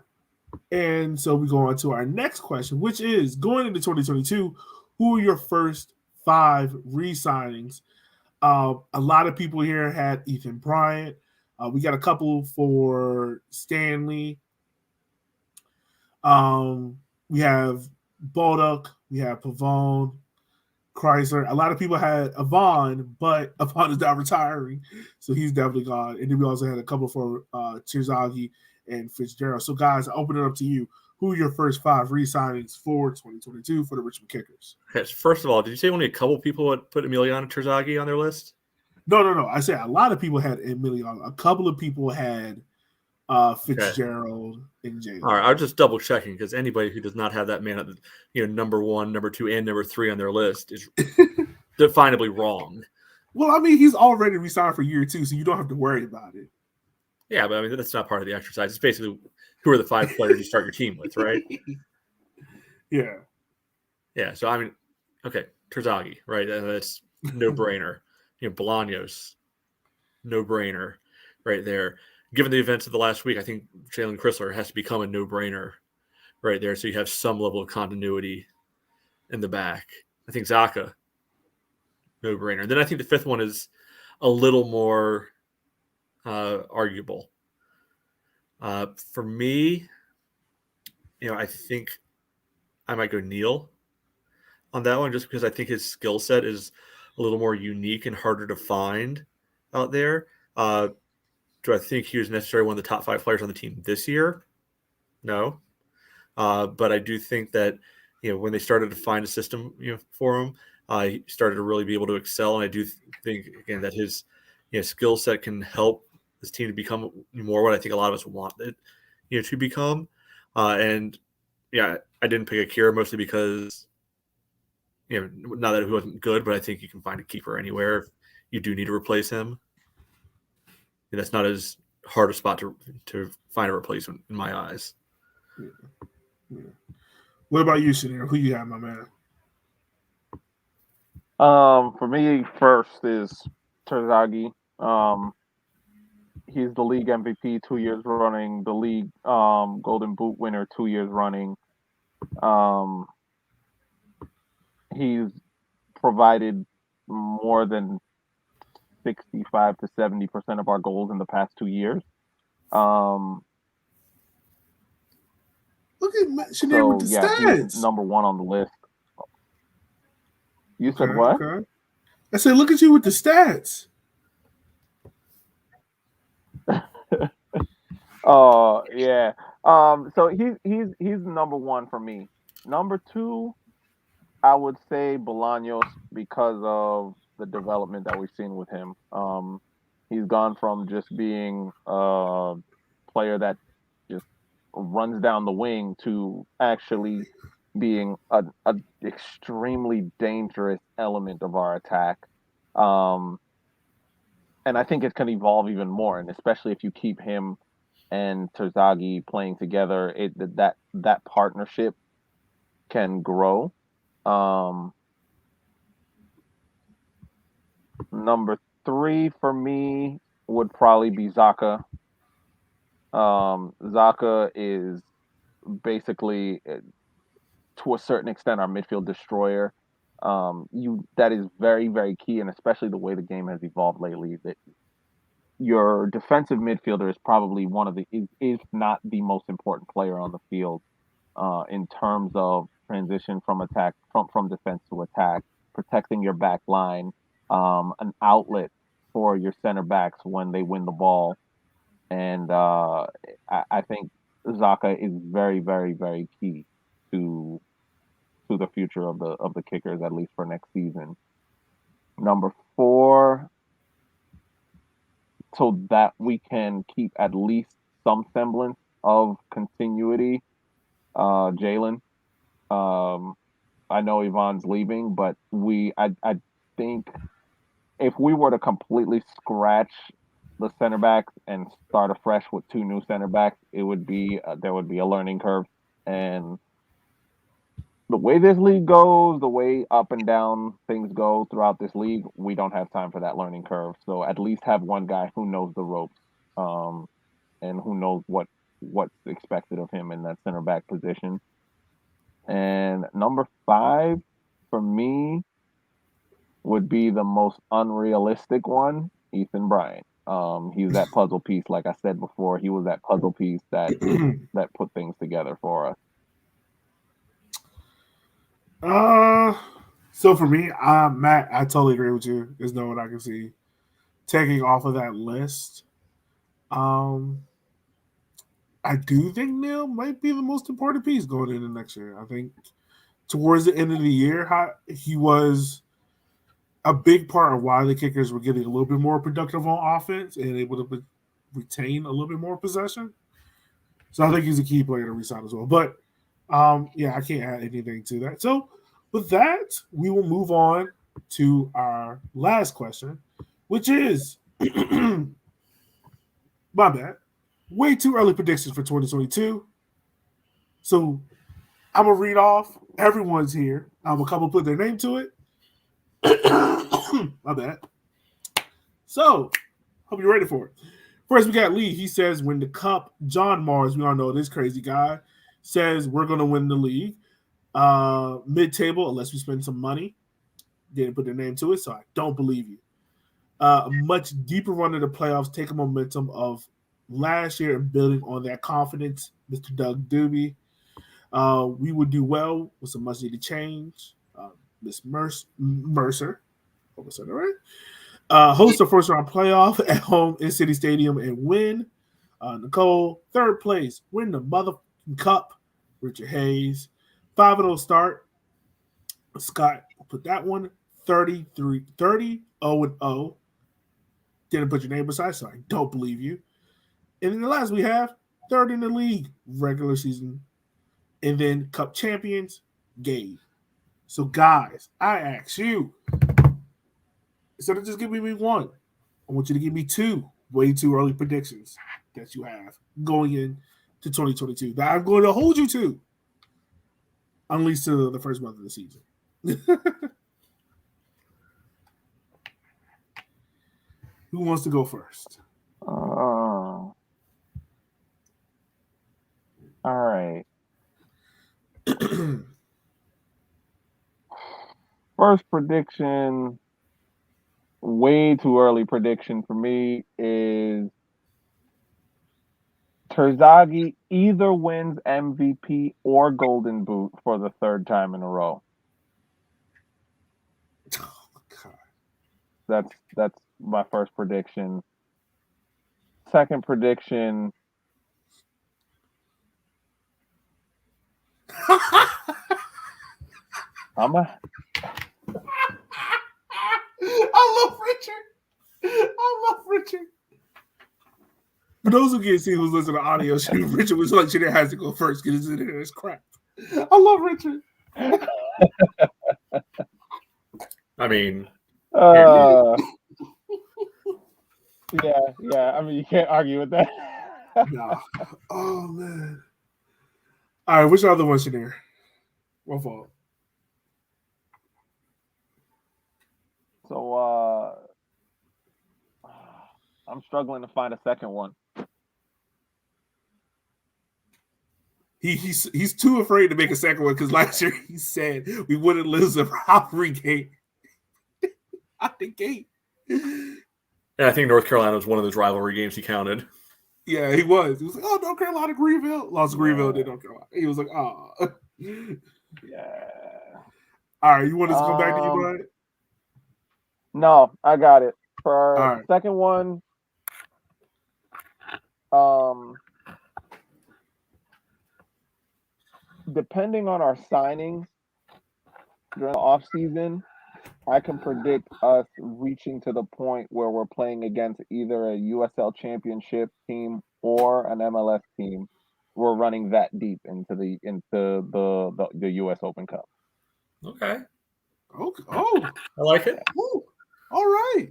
And so we go on to our next question, which is going into 2022, who are your first 5 re-signings? A lot of people here had Ethan Bryant. We got a couple for Stanley. We have Baldock. We have Pavone, Chrysler. A lot of people had Avon, but Avon is not retiring, so he's definitely gone. And then we also had a couple for Terzaghi and Fitzgerald. So, guys, I open it up to you. Who are your first 5 re-signings for 2022 for the Richmond Kickers? Okay, first of all, did you say only a couple people would put Emiliano Terzaghi on their list? No. I said a lot of people had Emiliano. A couple of people had Fitzgerald and Jalen. All right, I was just double checking, because anybody who does not have that man at number 1, number 2, and number 3 on their list is definably wrong. Well, I mean, he's already resigned for year 2, so you don't have to worry about it. Yeah, but I mean that's not part of the exercise. It's basically who are the 5 players you start your team with, right? Yeah. Yeah. So I mean, okay, Terzaghi, right? That's no brainer. Bolognos, no brainer, right there. Given the events of the last week, I think Jalen Chrysler has to become a no brainer, right there. So you have some level of continuity in the back. I think Zaka, no brainer. And then I think the 5th one is a little more arguable. For me, I think I might go Neil on that one just because I think his skill set is a little more unique and harder to find out there. Do I think he was necessarily one of the top 5 players on the team this year? No. But I do think that, when they started to find a system, for him, he started to really be able to excel. And I do think, again, that his, skill set can help this team to become more what I think a lot of us want it, to become. And yeah, I didn't pick Akira mostly because, not that he wasn't good, but I think you can find a keeper anywhere if you do need to replace him. And that's not as hard a spot to find a replacement in my eyes. Yeah. Yeah. What about you, Shanir? Who you have, my man? For me, first is Terzaghi. He's the league MVP 2 years running, the league Golden Boot winner 2 years running. Um, he's provided more than 65 to 70% of our goals in the past 2 years. Look at Shanir So with the yeah, he's stats. number 1 on the list. You Okay, said what? okay. I said, look at you with the stats. Oh yeah. So he's number 1 for me. Number 2, I would say Bolognos because of the development that we've seen with him. He's gone from just being a player that just runs down the wing to actually being a extremely dangerous element of our attack. Um, and I think it can evolve even more, and especially if you keep him and Terzaghi playing together, that partnership can grow. Um, Number 3 for me would probably be Zaka. Zaka is basically, to a certain extent, our midfield destroyer. That is very, very key, and especially the way the game has evolved lately. That your defensive midfielder is probably one of the, if not the most important player on the field, in terms of transition from attack from defense to attack, protecting your back line, an outlet for your center backs when they win the ball, and I think Zaka is very, very, very key to the future of the Kickers, at least for next season. Number 4, so that we can keep at least some semblance of continuity. Jalen. Um, I know Yvonne's leaving, but I think if we were to completely scratch the center backs and start afresh with 2 new center backs, it would be there would be a learning curve. And the way this league goes, the way up and down things go throughout this league, we don't have time for that learning curve. So at least have one guy who knows the ropes, and who knows what's expected of him in that center back position. And number 5 for me would be the most unrealistic one, Ethan Bryant. He's that puzzle piece, like I said before. He was that puzzle piece that put things together for us. So for me, Matt, I totally agree with you. There's no one I can see taking off of that list. I do think Neil might be the most important piece going into next year. I think towards the end of the year, he was a big part of why the Kickers were getting a little bit more productive on offense and able to retain a little bit more possession. So I think he's a key player to resign as well. But yeah, I can't add anything to that. So with that, we will move on to our last question, which is my bad. Way too early predictions for 2022. So I'm gonna read off. Everyone's here. A couple put their name to it. My bad. So, hope you're ready for it. First, we got Lee. He says, "When the cup." John Mars, we all know this crazy guy, says we're gonna win the league. Mid-table, unless we spend some money. Didn't put their name to it, so I don't believe you. A much deeper run of the playoffs, taking momentum of last year and building on that confidence. Mr. Doug Doobie. We would do well with some much needed change. Miss Mercer. Hope I said that right. Host a first round playoff at home in City Stadium and win. Nicole, third place, win the motherfucking cup. Richard Hayes, 5-0 start. Scott put that one 33 30 0-0. Didn't put your name beside, so I don't believe you. And then the last we have third in the league, regular season, and then cup champions, Gabe. So guys, I ask you, instead of just giving me one, I want you to give me two way too early predictions that you have going into 2022 that I'm going to hold you to, at least to the first month of the season. Who wants to go first? All right. First prediction, way too early prediction for me is Terzaghi either wins MVP or Golden Boot for the third time in a row. Oh, God. That's my first prediction. Second prediction. I love Richard. For those who can't see who's listening to audio, Richard was like, Richard has to go first because it's crap. I love Richard. I mean, yeah. I mean, you can't argue with that. No. Oh man. All right, which other one, Shaneer? What fault? So I'm struggling to find a second one. He's too afraid to make a second one because last year he said we wouldn't lose a rivalry game out the gate. And I think North Carolina was one of those rivalry games he counted. Yeah, he was. He was like, "Oh, North Carolina, Greenville lost Greenville, did North Carolina." He was like, "Oh, yeah." All right, you want us to come back to you, bud? No, I got it. For All right. second one, depending on our signings during the off season, I can predict us reaching to the point where we're playing against either a USL championship team or an MLS team. We're running that deep into the US Open Cup. Okay. Oh, I like it. Oh, all right.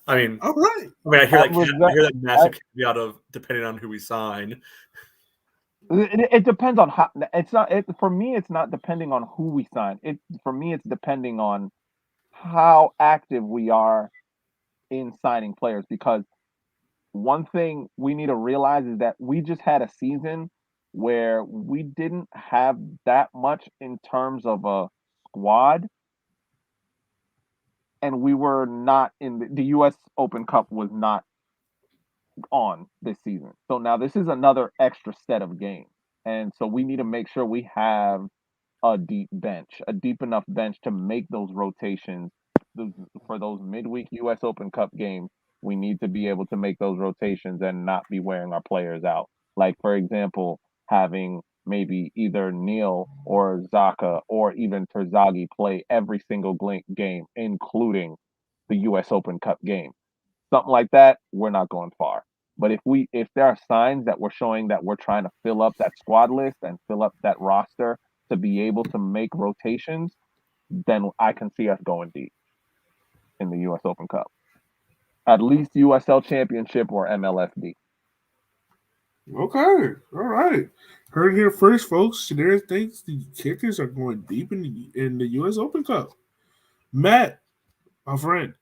I mean, all right. I hear that massive caveat of depending on who we sign. It depends on how. It's not. For me, it's not depending on who we sign. For me, it's depending on how active we are in signing players. Because one thing we need to realize is that we just had a season where we didn't have that much in terms of a squad, and we were not in the U.S. Open Cup was not on this season. So now this is another extra set of games. And so we need to make sure we have a deep enough bench to make those rotations for those midweek U.S. Open Cup games. We need to be able to make those rotations and not be wearing our players out. Like, for example, having maybe either Neil or Zaka or even Terzaghi play every single game, including the U.S. Open Cup game. Something like that, we're not going far. But if there are signs that we're showing that we're trying to fill up that squad list and fill up that roster to be able to make rotations, then I can see us going deep. in the U.S. Open Cup. At least USL Championship or MLFD. Okay, all right. Heard it here first, folks. Shadira thinks the kickers are going deep in the U.S. Open Cup. Matt, my friend,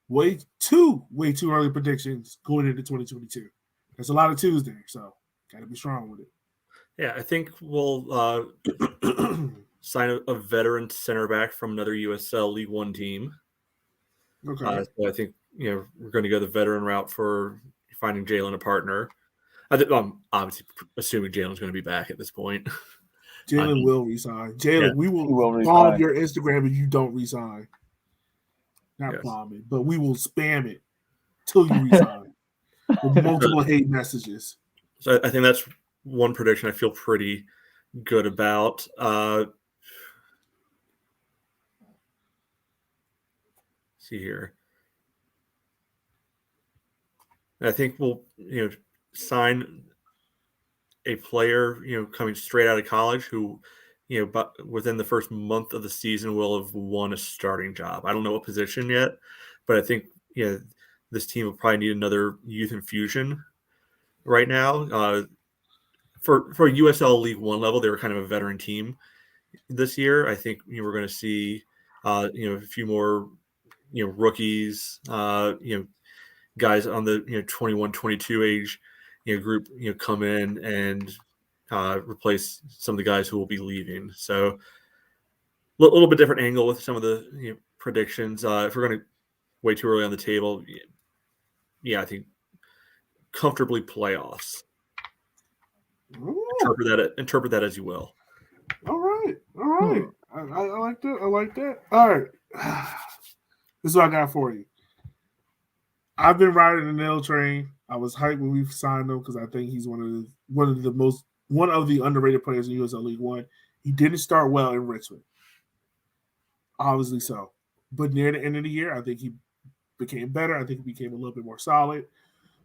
way too early predictions going into 2022. There's a lot of twos there, so got to be strong with it. Yeah, I think we'll sign a veteran center back from another USL League One team. Okay. So I think we're going to go the veteran route for finding Jalen a partner. I'm obviously assuming Jalen's going to be back at this point. Jalen will resign. Jalen, Yeah, we will resign. bomb your Instagram if you don't resign. Not Yes. bomb it, but we will spam it till you resign with multiple hate messages. So I think that's one prediction I feel pretty good about. See here. I think we'll sign a player coming straight out of college who but within the first month of the season will have won a starting job. I don't know what position yet, but I think this team will probably need another youth infusion right now. For USL League One level, they were kind of a veteran team this year. I think we're going to see a few more rookies, guys on the 21, 22 age group come in and replace some of the guys who will be leaving. So a little bit different angle with some of the predictions. If we're going to way too early on the table, I think comfortably playoffs. Interpret that as you will. All right. I like that. I like that. All right. This is what I got for you. I've been riding the nail train. I was hyped when we signed him because I think he's one of the underrated players in USL League One. He didn't start well in Richmond, obviously so, but near the end of the year, I think he became better. I think he became a little bit more solid.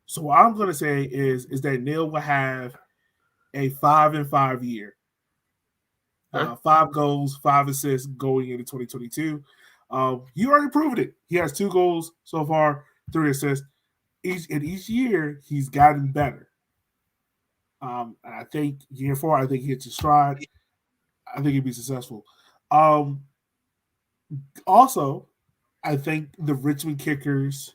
So what I'm going to say is that Neil will have a 5-5 year. 5 goals, 5 assists going into 2022. He already proved it. He has 2 goals so far, 3 assists. Each year, he's gotten better. I think year 4, I think he hits his stride. I think he'd be successful. Also, I think the Richmond Kickers,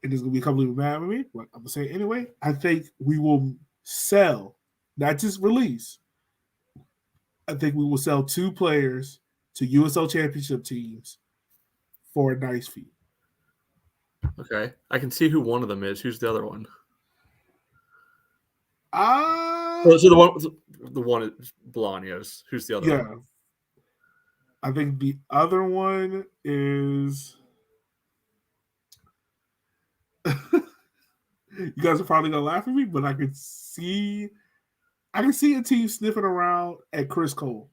and there's going to be a couple of people mad with me, but I'm going to say it anyway. I think we will sell, not just release. I think we will sell 2 players to USL Championship teams for a nice fee. Okay. I can see who one of them is. Who's the other one? So the one is Bolognos. Who's the other one? I think the other one is you guys are probably gonna laugh at me, but I can see a team sniffing around at Chris Cole.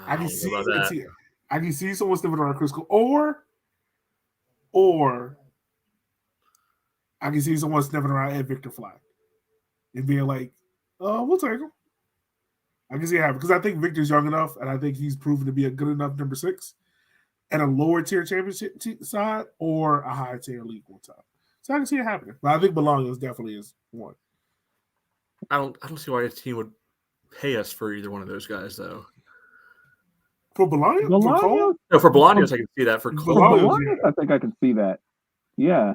I can see someone sniffing around Chris Cole, or I can see someone sniffing around at Victor Flack and being like, "Oh, we'll take him." I can see it happen because I think Victor's young enough, and I think he's proven to be a good enough number 6 at a lower tier championship side or a high tier League One side. So I can see it happening. But I think Bolognos definitely is one. I don't see why a team would pay us for either one of those guys, though. For Bolognos? For Cole? No, for Bolognos, I can see that. For Cole, Bolognos, I think I can see that. Yeah.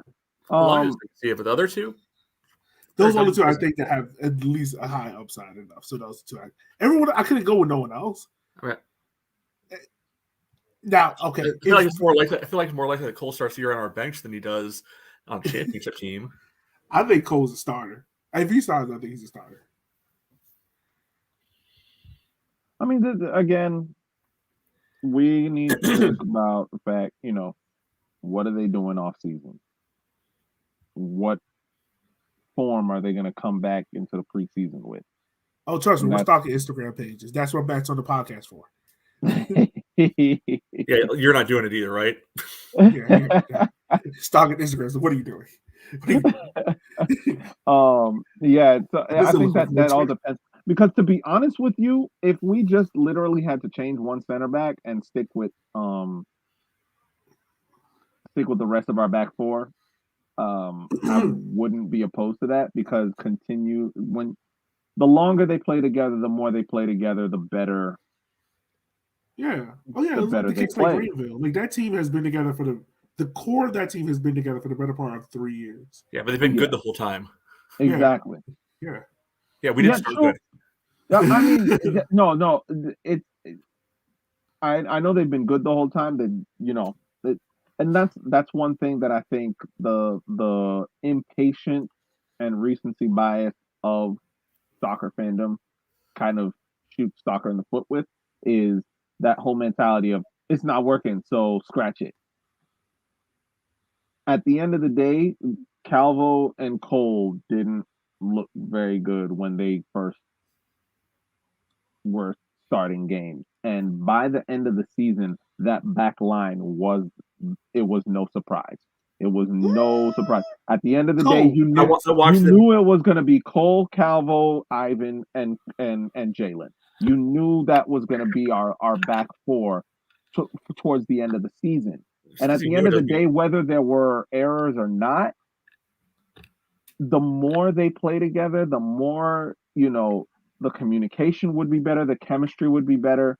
Bolognos, I can see it. But the other two? Those are the 2 I think that have at least a high upside enough. So those 2. I couldn't go with no one else. Okay. Now, okay. I feel like it's more likely that Cole starts the year on our bench than he does on championship team. I think Cole's a starter. If he starts, I think he's a starter. I mean, again, we need to think about the fact, what are they doing off season? What form are they going to come back into the preseason with? Oh, trust me, we're stalking Instagram pages. That's what Matt's on the podcast for. Yeah, you're not doing it either, right? Yeah. Stalking Instagram. So what are you doing? Yeah. So I think that all depends. Because to be honest with you, if we just literally had to change one center back and stick with stick with the rest of our back four, I wouldn't be opposed to that because when the longer they play together, the more they play together, the better. Yeah. Oh yeah, The it's like better the they case like play. Greenville. Like that team has been together for the core of that team has been together for the better part of 3 years. Yeah, but they've been good the whole time. Exactly. Yeah. Yeah, we didn't start good. I mean, no. I know they've been good the whole time. And that's one thing that I think the impatient and recency bias of soccer fandom kind of shoots soccer in the foot with is that whole mentality of it's not working, so scratch it. At the end of the day, Calvo and Cole didn't look very good when they first were starting games. And by the end of the season, that back line was no surprise. It was no surprise. At the end of the day, Cole. you knew it was going to be Cole, Calvo, Ivan, and Jalen. You knew that was going to be our back four towards the end of the season. And at the end of the day, whether there were errors or not, the more they play together, the more, the communication would be better, the chemistry would be better.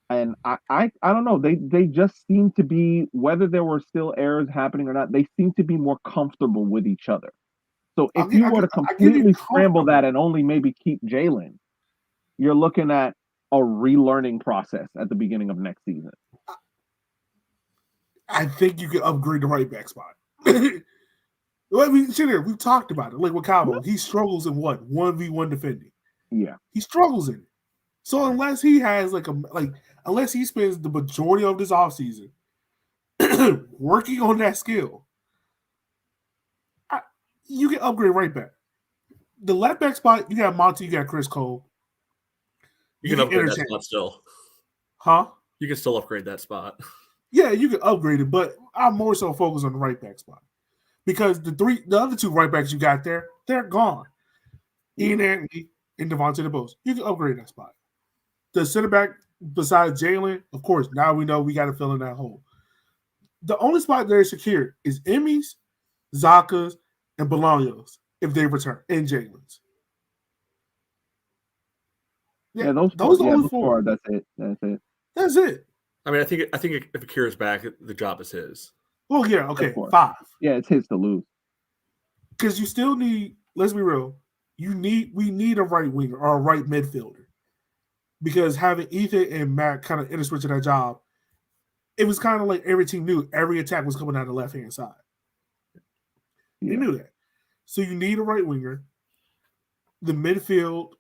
And I don't know, they just seem to be, whether there were still errors happening or not, they seem to be more comfortable with each other. So if you were to completely scramble that and only maybe keep Jalen, you're looking at a relearning process at the beginning of next season. I think you can upgrade the right back spot. We've talked about it. Like with Calvo, he struggles in what? 1v1 defending. Yeah. He struggles in it. So unless he has unless he spends the majority of this offseason working on that skill, you can upgrade right back. The left back spot, you got Monty, you got Chris Cole. You can upgrade that spot still. Huh? You can still upgrade that spot. Yeah, you can upgrade it, but I'm more so focused on the right back spot. Because the other two right backs you got there, they're gone. Ian Anthony and Devontae DeBose. You can upgrade that spot. The center back besides Jalen, of course, now we know we got to fill in that hole. The only spot that is secure is Emmy's, Zaka's, and Bolognos if they return, and Jalen's. Yeah, those four. That's it. That's it. I mean, I think if Akira's back, the job is his. Well, yeah, okay, 5. Yeah, it's his to lose. Because you still need, let's be real, we need a right winger or a right midfielder. Because having Ethan and Matt kind of interswitch in that job, it was kind of like every team knew every attack was coming out of the left-hand side. They knew that. So you need a right winger. The midfield,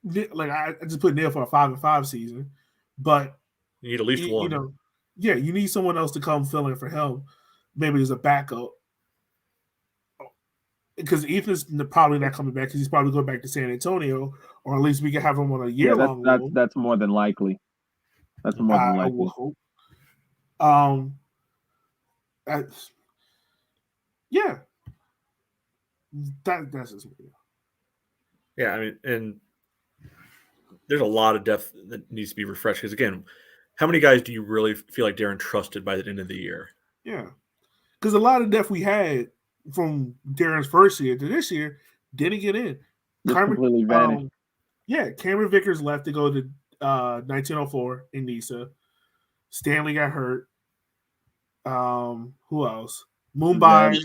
like I just put Neil for a 5-5 season, but you need at least one. You need someone else to come fill in for him. Maybe as a backup. Because Ethan's probably not coming back because he's probably going back to San Antonio, or at least we can have him on a year-long loan. That's more than likely. That's more than likely. I will hope. That's just me. Yeah, I mean, and there's a lot of depth that needs to be refreshed. Because again, how many guys do you really feel like Darren trusted by the end of the year? Yeah, because a lot of depth we had from Darren's first year to this year didn't get in. Completely vanished. Cameron Vickers left to go to 1904 in Nisa. Stanley got hurt. Who else? Mumbai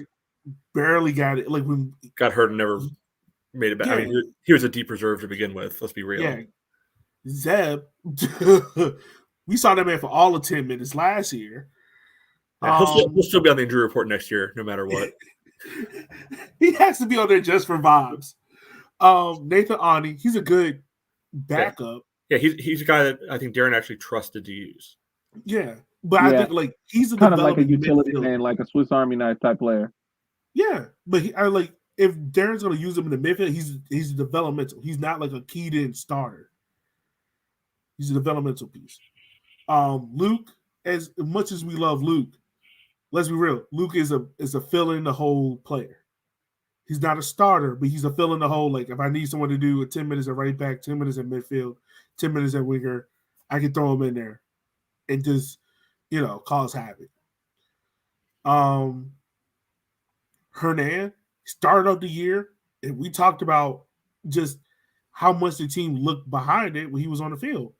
barely got it. Like when got hurt and never made it back. Yeah. I mean, he was a deep reserve to begin with. Let's be real. Yeah, Zeb. We saw that man for all of 10 minutes last year. Yeah, he'll still be on the injury report next year, no matter what. He has to be on there just for vibes. Nathan Ani, he's a good backup. Yeah, he's a guy that I think Darren actually trusted to use. Yeah, but I think like he's a kind of like a utility man, like a Swiss Army knife type player. Yeah, but if Darren's going to use him in the midfield, he's developmental. He's not like a keyed-in starter. He's a developmental piece. Luke, as much as we love Luke, let's be real. Luke is a fill in the hole player. He's not a starter, but he's a fill in the hole. Like if I need someone to do 10 minutes at right back, 10 minutes at midfield, 10 minutes at winger, I can throw him in there and just cause havoc. Hernan started out the year, and we talked about just how much the team looked behind it when he was on the field.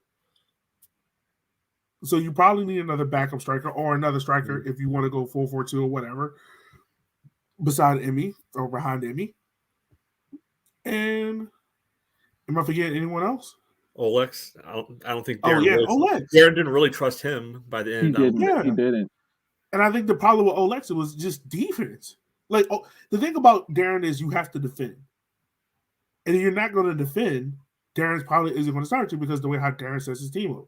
So you probably need another backup striker or another striker if you want to go 4-4-2 or whatever, beside Emmy or behind Emmy. And am I forgetting anyone else? Olex. I don't think Oh Darren. yeah, Really, Olex. Darren didn't really trust him by the end. He didn't. Yeah. He didn't. And I think the problem with Olex was just defense. Like the thing about Darren is you have to defend, and if you're not going to defend, Darren's probably isn't going to start you because the way how Darren sets his team up.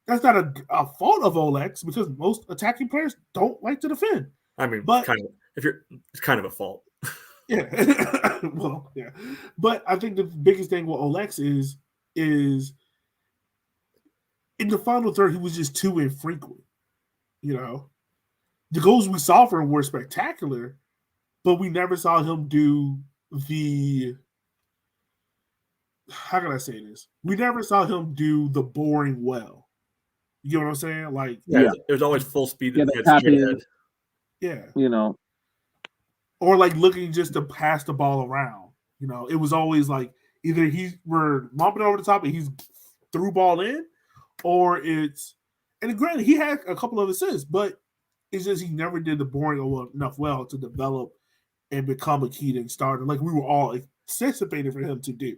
That's not a fault of Olex because most attacking players don't like to defend. I mean, but it's kind of a fault. Yeah. Well, yeah. But I think the biggest thing with Olex is in the final third, he was just too infrequent. You know, the goals we saw from him were spectacular, but we never saw him do the. How can I say this? We never saw him do the boring well. You know what I'm saying? Like, it was always full speed. Ahead. Yeah. You know, or like looking just to pass the ball around. You know, it was always like either we're bumping over the top and he's threw ball in, or it's and granted he had a couple of assists, but it's just he never did the boring enough well to develop and become a key starter like we were all anticipating for him to do.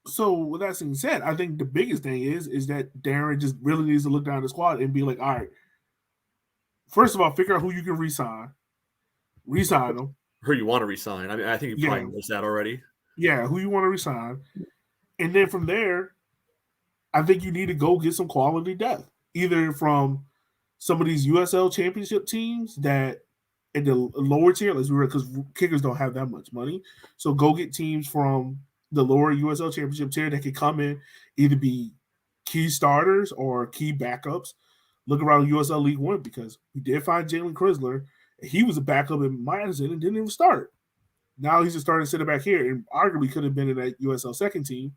So with that being said, I think the biggest thing is that Darren just really needs to look down the squad and be like, all right, first of all, figure out who you can resign them. Who you want to resign. I mean, I think you probably knows that already. Yeah, who you want to resign. And then from there, I think you need to go get some quality depth, either from some of these USL championship teams that in the lower tier, because kickers don't have that much money. So go get teams from the lower USL championship tier that can come in, either be key starters or key backups. Look around USL League One because we did find Jalen Chrysler. He was a backup in Madison and didn't even start. Now he's just starting to sit back here and arguably could have been in that USL second team.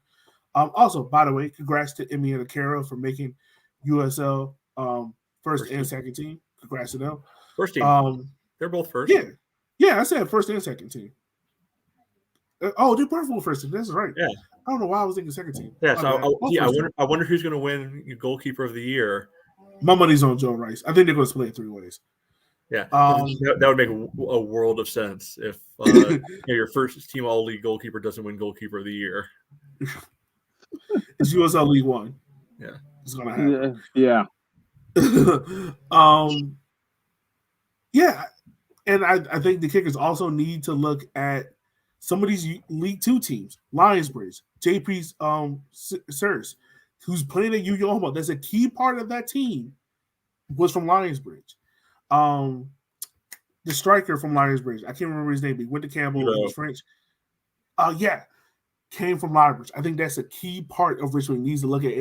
Also, by the way, congrats to Emmy and Akira for making USL first and second team. Congrats to them. First team. They're both first. Yeah, I said first and second team. They're both first team. That's right. Yeah. I don't know why I was thinking second team. Yeah, I wonder who's going to win goalkeeper of the year. My money's on Joe Rice. I think they're going to split it 3 ways. Yeah, that would make a world of sense if your first team all league goalkeeper doesn't win goalkeeper of the year. It's USL League One. Yeah, it's gonna happen. Yeah. Yeah, and I think the kickers also need to look at some of these League Two teams. Lionsbridge, JP's Sirs, who's playing at UYomo. That's a key part of that team. Was from Lionsbridge. The striker from Lionsbridge, I can't remember his name, but he went to Campbell. He was French. Came from Lionsbridge. I think that's a key part of Richmond needs to look at.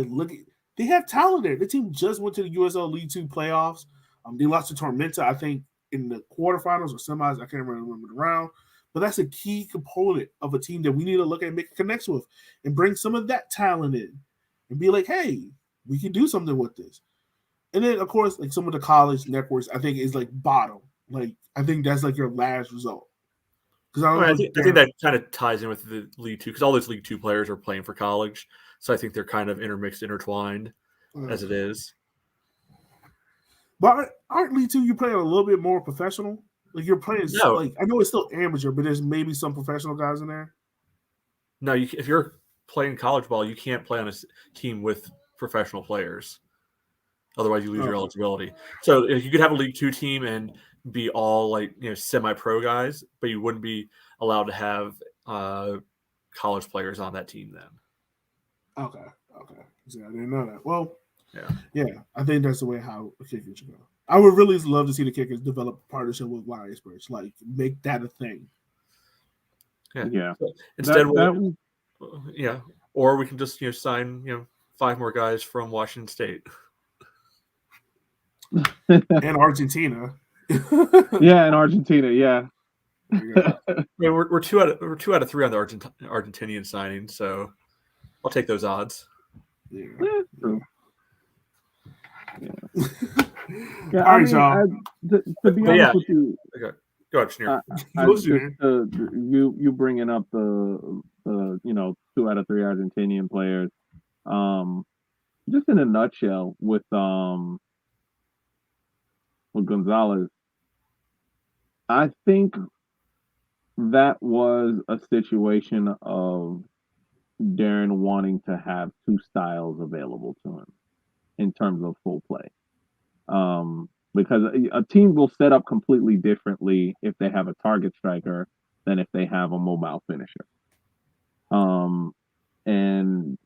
They have talent there. The team just went to the USL League 2 playoffs. They lost to Tormenta, I think, in the quarterfinals or semis. I can't remember the round. But that's a key component of a team that we need to look at and make a connection with and bring some of that talent in and be like, hey, we can do something with this. And then, of course, like some of the college networks, I think is like bottom. Like I think that's like your last result. Because I think that kind of ties in with the League Two because all those League Two players are playing for college, so I think they're kind of intertwined as it is. But aren't League Two you play a little bit more professional? Like you're playing, like I know it's still amateur, but there's maybe some professional guys in there. No, if you're playing college ball, you can't play on a team with professional players. Otherwise, you lose your eligibility. So you could have a League Two team and be all like semi-pro guys, but you wouldn't be allowed to have college players on that team then. Okay. See, I didn't know that. Well, yeah, I think that's the way how the kickers should go. I would really love to see the kickers develop a partnership with Lionsbridge, like make that a thing. Yeah. So instead, or we can just sign 5 more guys from Washington State and Argentina. And Argentina. Yeah. We're 2 out of 3 on the Argentinian signing, so I'll take those odds. Yeah. True. Yeah, All I right, mean, y'all. to be honest with you, Okay. Go ahead, Sneer. just you bringing up the 2 out of 3 Argentinian players. Just in a nutshell, with Gonzalez, I think that was a situation of Darren wanting to have two styles available to him in terms of full play. Because a team will set up completely differently if they have a target striker than if they have a mobile finisher. And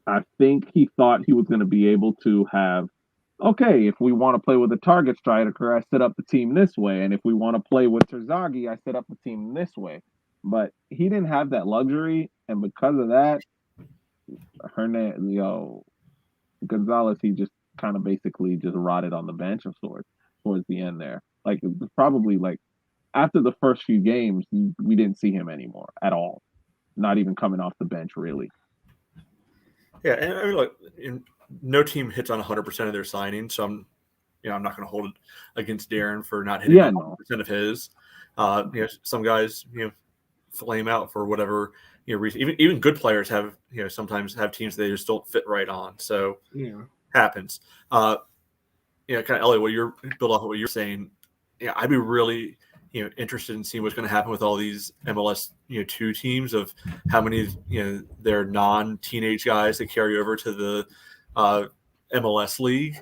I think he thought he was going to be able to have, okay, if we want to play with a target striker, I set up the team this way. And if we want to play with Terzaghi, I set up the team this way. But he didn't have that luxury. And because of that, Gonzalez, he just kind of basically just rotted on the bench of sorts towards the end there. Like, probably like after the first few games, we didn't see him anymore at all. Not even coming off the bench, really. Yeah, and I mean, look, no team hits on 100% of their signings, so I'm not going to hold it against Darren for not hitting 100% of his. Some guys, flame out for whatever reason. Even good players have sometimes have teams they just don't fit right on. So happens. Kind of Elliot, what you're build off of what you're saying. Yeah, I'd be really interested in seeing what's going to happen with all these MLS 2 teams of how many their non-teenage guys that carry over to the MLS league.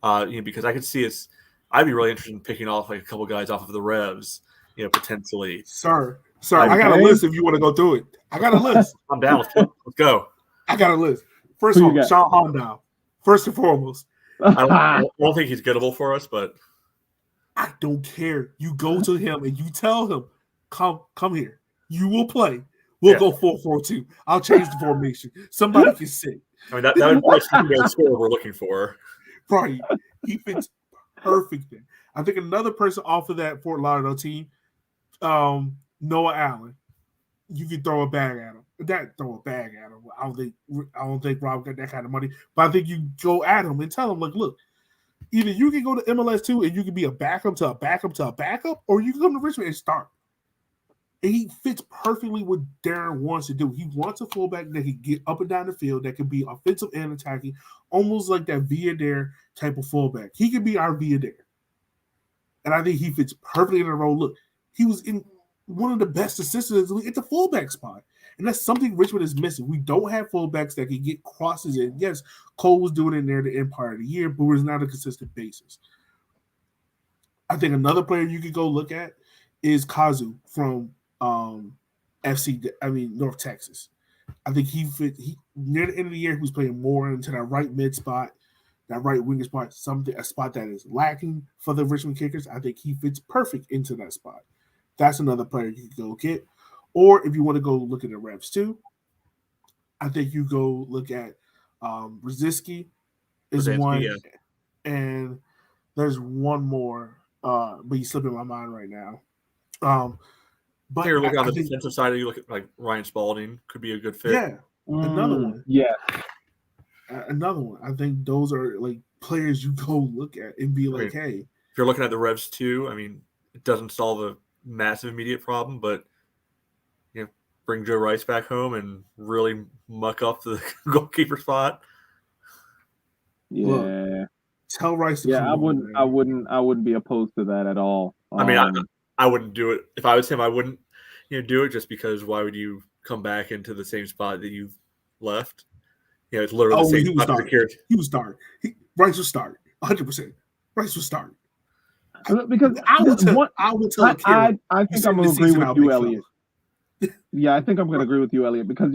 Because I could see I'd be really interested in picking off like a couple guys off of the Revs, potentially. Sir, I got a list if you want to go through it. I got a list. I'm down. Let's go. I got a list. First of all, Sean Hondow. First and foremost. I don't think he's gettable for us, but I don't care. You go to him and you tell him, come here. You will play. We'll go 4-4-2. I'll change the formation. Somebody can sit. I mean, that would be the score we're looking for. Right. He fits perfect there. I think another person off of that Fort Lauderdale team, Noah Allen. You can throw a bag at him. Throw a bag at him. I don't think Rob got that kind of money. But I think you go at him and tell him, like, look, either you can go to MLS 2 and you can be a backup to a backup to a backup, or you can come to Richmond and start. And he fits perfectly what Darren wants to do. He wants a fullback that can get up and down the field, that can be offensive and attacking, almost like that Villader type of fullback. He could be our Villader. And I think he fits perfectly in the role. Look, he was in one of the best assistants at the fullback spot. And that's something Richmond is missing. We don't have fullbacks that can get crosses in. Yes, Cole was doing it in there the Empire of the Year, but it was not a consistent basis. I think another player you could go look at is Kazu from North Texas. I think he near the end of the year he was playing more into that right mid spot, that right winger spot, a spot that is lacking for the Richmond Kickers. I think he fits perfect into that spot. That's another player you can go get. Or if you want to go look at the Revs too, I think you go look at Brzezinski is one, and there's one more, but he's slipping my mind right now. But you're looking on the defensive side, you look at like Ryan Spalding could be a good fit. Yeah, another one. Yeah, another one. I think those are like players you go look at and be like, hey. If you're looking at the Revs too, I mean, it doesn't solve a massive immediate problem, but bring Joe Rice back home and really muck up the goalkeeper spot. Yeah. Look, tell Rice to I wouldn't be opposed to that at all. I mean, I wouldn't do it. If I was him, I wouldn't do it just because why would you come back into the same spot that you've left? It's literally the same spot. He was start. Rice was start. 100%. Rice was start. Because I would tell I think I'm going to agree with you, Elliot. Yeah, I think I'm going to agree with you, Elliot, because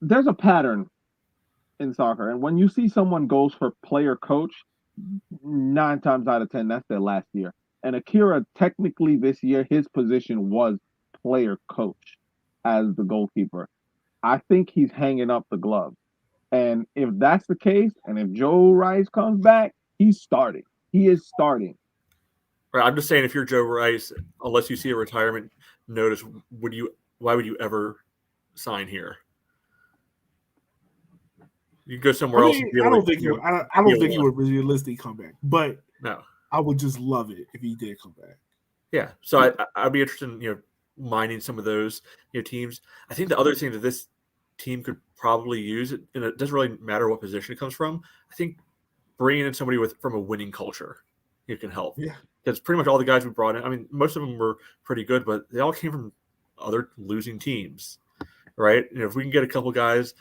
there's a pattern in soccer, and when you see someone goes for player coach, 9 times out of 10, that's their last year. And Akira, technically this year, his position was player coach as the goalkeeper. I think he's hanging up the glove. And if that's the case, and if Joe Rice comes back, he's starting. He is starting. Right, I'm just saying, if you're Joe Rice, unless you see a retirement notice, why would you ever sign here? You go somewhere else and be I able don't to, think he. I be don't a think he one. would realistically come back, but No. I would just love it if he did come back. Yeah. So I'd be interested in mining some of those teams. I think the other thing that this team could probably use, and it doesn't really matter what position it comes from. I think bringing in somebody from a winning culture, can help. Yeah. Because pretty much all the guys we brought in, I mean, most of them were pretty good, but they all came from other losing teams, right? If we can get a couple guys,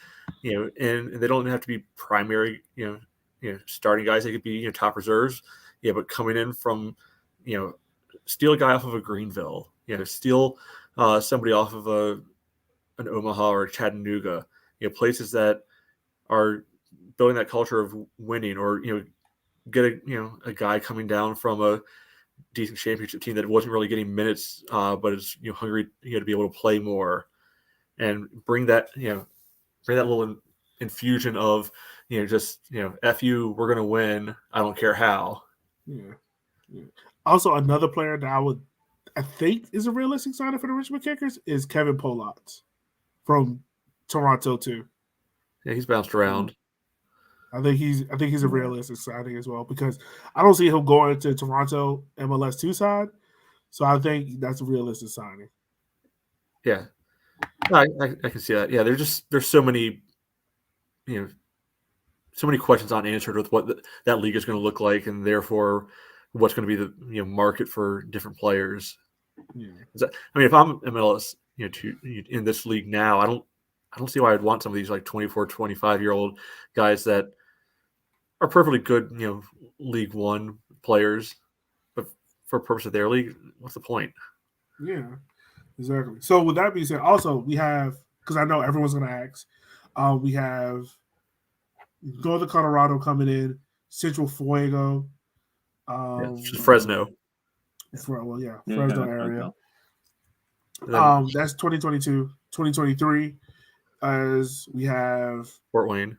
and they don't have to be primary, starting guys. They could be top reserves, but coming in from, steal a guy off of a Greenville, steal somebody off of an Omaha or a Chattanooga, places that are building that culture of winning, or get a guy coming down from a decent championship team that wasn't really getting minutes, but is hungry to be able to play more, and bring that little infusion of just F you, we're gonna win, I don't care how. Yeah. Also, another player that I think is a realistic signing for the Richmond Kickers is Kevin Polotz from Toronto too. Yeah, he's bounced around. I think he's a realistic signing as well, because I don't see him going to Toronto MLS 2 side. So I think that's a realistic signing. Yeah, I can see that. Yeah, there's so many so many questions unanswered with what that league is going to look like, and therefore what's going to be the market for different players. Yeah. I mean, if I'm MLS, in this league now, I don't see why I'd want some of these like 24, 25-year-old guys that are perfectly good, League One players, but for purpose of their league, what's the point? Yeah, exactly. So with that being said, also we have, because I know everyone's going to ask, we have Northern Colorado coming in, Central Fuego, Just Fresno. Fresno area. Then, that's 2022, 2023. As we have Fort Wayne.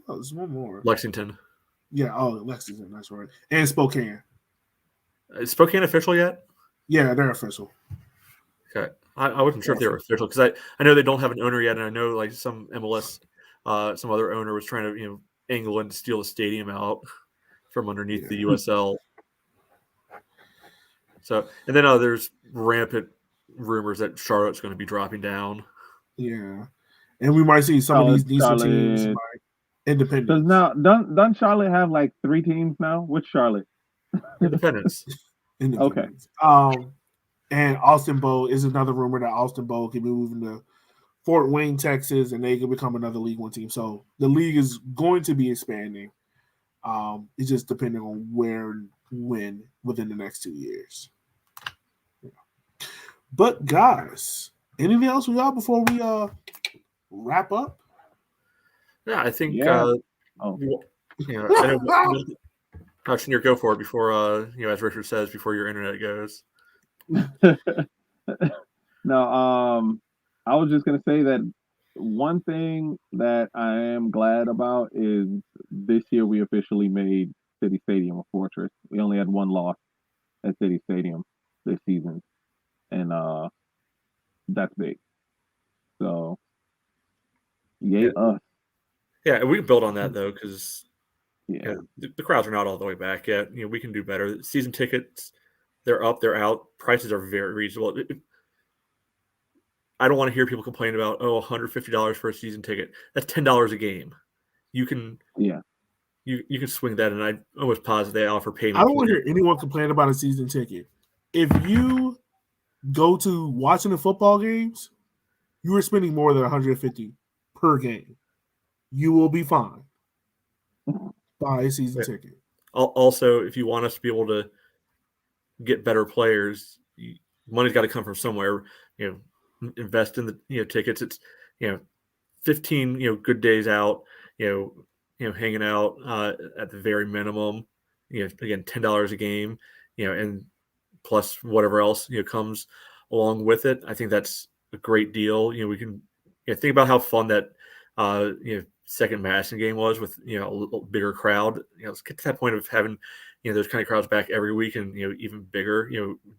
Oh, there's one more. Lexington. Yeah, Lexington, that's right. And Spokane. Is Spokane official yet? Yeah, they're official. Okay. I wasn't sure if they were official, because I know they don't have an owner yet, and I know like some MLS, some other owner was trying to angle in to steal the stadium out from underneath the USL. So, and then there's rampant rumors that Charlotte's going to be dropping down. Yeah, and we might see some of these decent teams like Independence. Because now, doesn't Charlotte have like 3 teams now? Which Charlotte? Independence. Okay. And Austin Bow is another rumor that Austin Bow could be moving to Fort Wayne, Texas, and they could become another League One team. So the league is going to be expanding. It's just depending on where and when within the next 2 years. Yeah. But guys, anything else we got before we wrap up? Yeah, I think. Yeah. Senior, go for it before as Richard says, before your internet goes. No, I was just gonna say that one thing that I am glad about is this year we officially made City Stadium a fortress. We only had 1 loss at City Stadium this season, and that's big. So, yay us. Yeah, and we can build on that though, because the crowds are not all the way back yet. We can do better. Season tickets, they're up, they're out. Prices are very reasonable. I don't want to hear people complain about $150 for a season ticket. That's $10 a game. You can you can swing that, and I almost positive they offer payment. I don't want to hear anyone complain about a season ticket. If you go to watching the football games, you are spending more than $150 per game. You will be fine. Buy a season ticket. Also, if you want us to be able to get better players, money's got to come from somewhere. Invest in the tickets. It's 15 good days out. Hanging out at the very minimum. Again, $10 a game. And plus whatever else comes along with it. I think that's a great deal. We can think about how fun that second Madison game was with a little bigger crowd. Let's get to that point of having those kind of crowds back every week, and even bigger.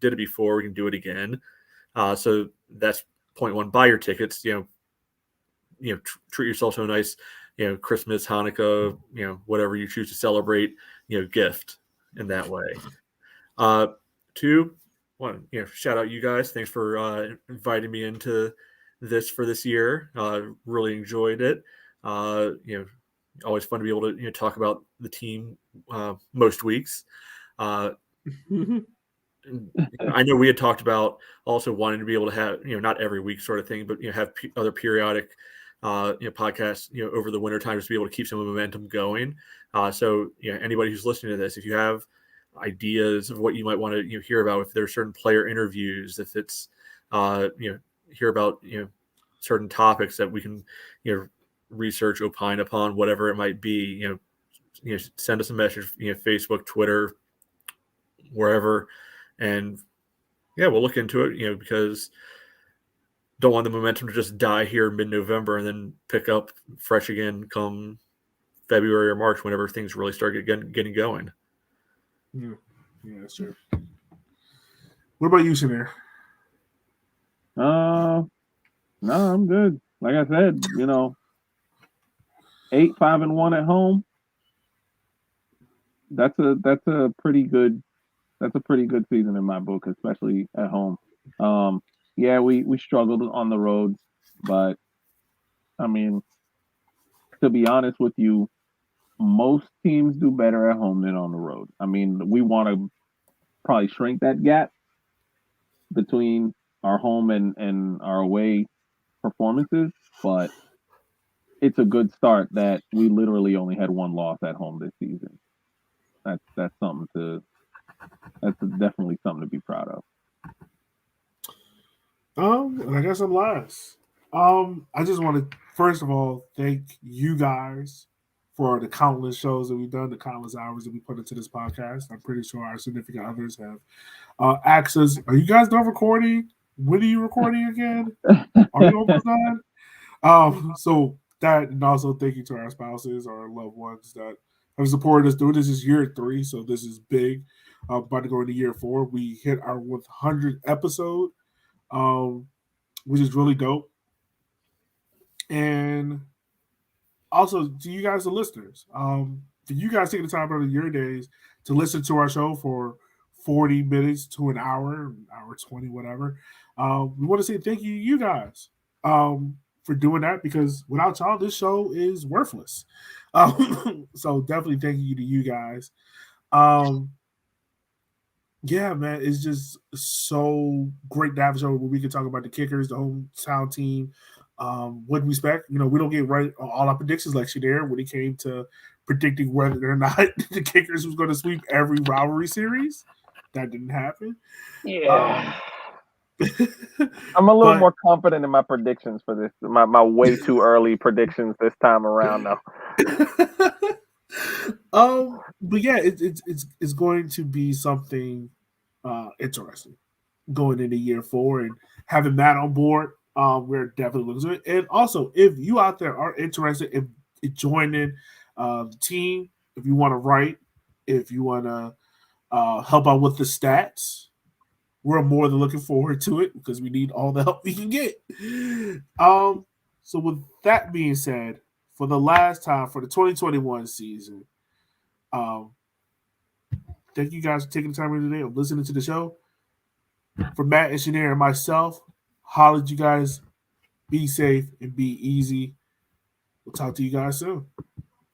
Did it before, we can do it again. So that's point one. Buy your tickets. treat yourself to a nice, Christmas, Hanukkah, whatever you choose to celebrate, gift in that way. Two, one, shout out you guys. Thanks for inviting me into this for this year. Really enjoyed it. Always fun to be able to talk about the team most weeks. I know we had talked about also wanting to be able to have, not every week sort of thing, but, have other periodic, podcasts, over the winter time, just to be able to keep some momentum going. So, anybody who's listening to this, if you have ideas of what you might want to, hear about, if there's certain player interviews, if it's, hear about, certain topics that we can, research, opine upon, whatever it might be, send us a message, Facebook, Twitter, wherever. And we'll look into it, because don't want the momentum to just die here mid-November and then pick up fresh again come February or March, whenever things really start getting going. Yeah, that's true. What about you, Shanir? No, I'm good. Like I said, 8-5-1 at home. That's a pretty good season in my book, especially at home. We struggled on the road, but I mean, to be honest with you, most teams do better at home than on the road. I mean, we want to probably shrink that gap between our home and our away performances, but it's a good start that we literally only had one loss at home this season. That's definitely something to be proud of. And I guess I'm last. I just want to first of all thank you guys for the countless shows that we've done, the countless hours that we put into this podcast. I'm pretty sure our significant others have asked us, "Are you guys done recording? When are you recording again? Are you almost done?" So that, and also thank you to our spouses, our loved ones that have supported us through. This is year 3, so this is big. About to go into year 4. We hit our 100th episode, which is really dope. And also to you guys, the listeners, for you guys taking the time out of your days to listen to our show for 40 minutes to an hour 20, whatever. We want to say thank you guys, for doing that, because without y'all, this show is worthless. So definitely thank you to you guys. Yeah, man, it's just so great to have a show where we can talk about the kickers, the hometown team, what we expect. We don't get right on all our predictions like Shadir when it came to predicting whether or not the kickers was going to sweep every rivalry series. That didn't happen. Yeah. I'm a little more confident in my predictions for this. My way too early predictions this time around, though. But yeah, it's going to be something interesting going into year 4, and having Matt on board. We're definitely looking at it. And also, if you out there are interested in joining the team, if you want to write, if you want to help out with the stats, we're more than looking forward to it, because we need all the help we can get. So with that being said, for the last time for the 2021 season, thank you guys for taking the time today and listening to the show. For Matt and Shanae and myself, holla at you guys. Be safe and be easy. We'll talk to you guys soon.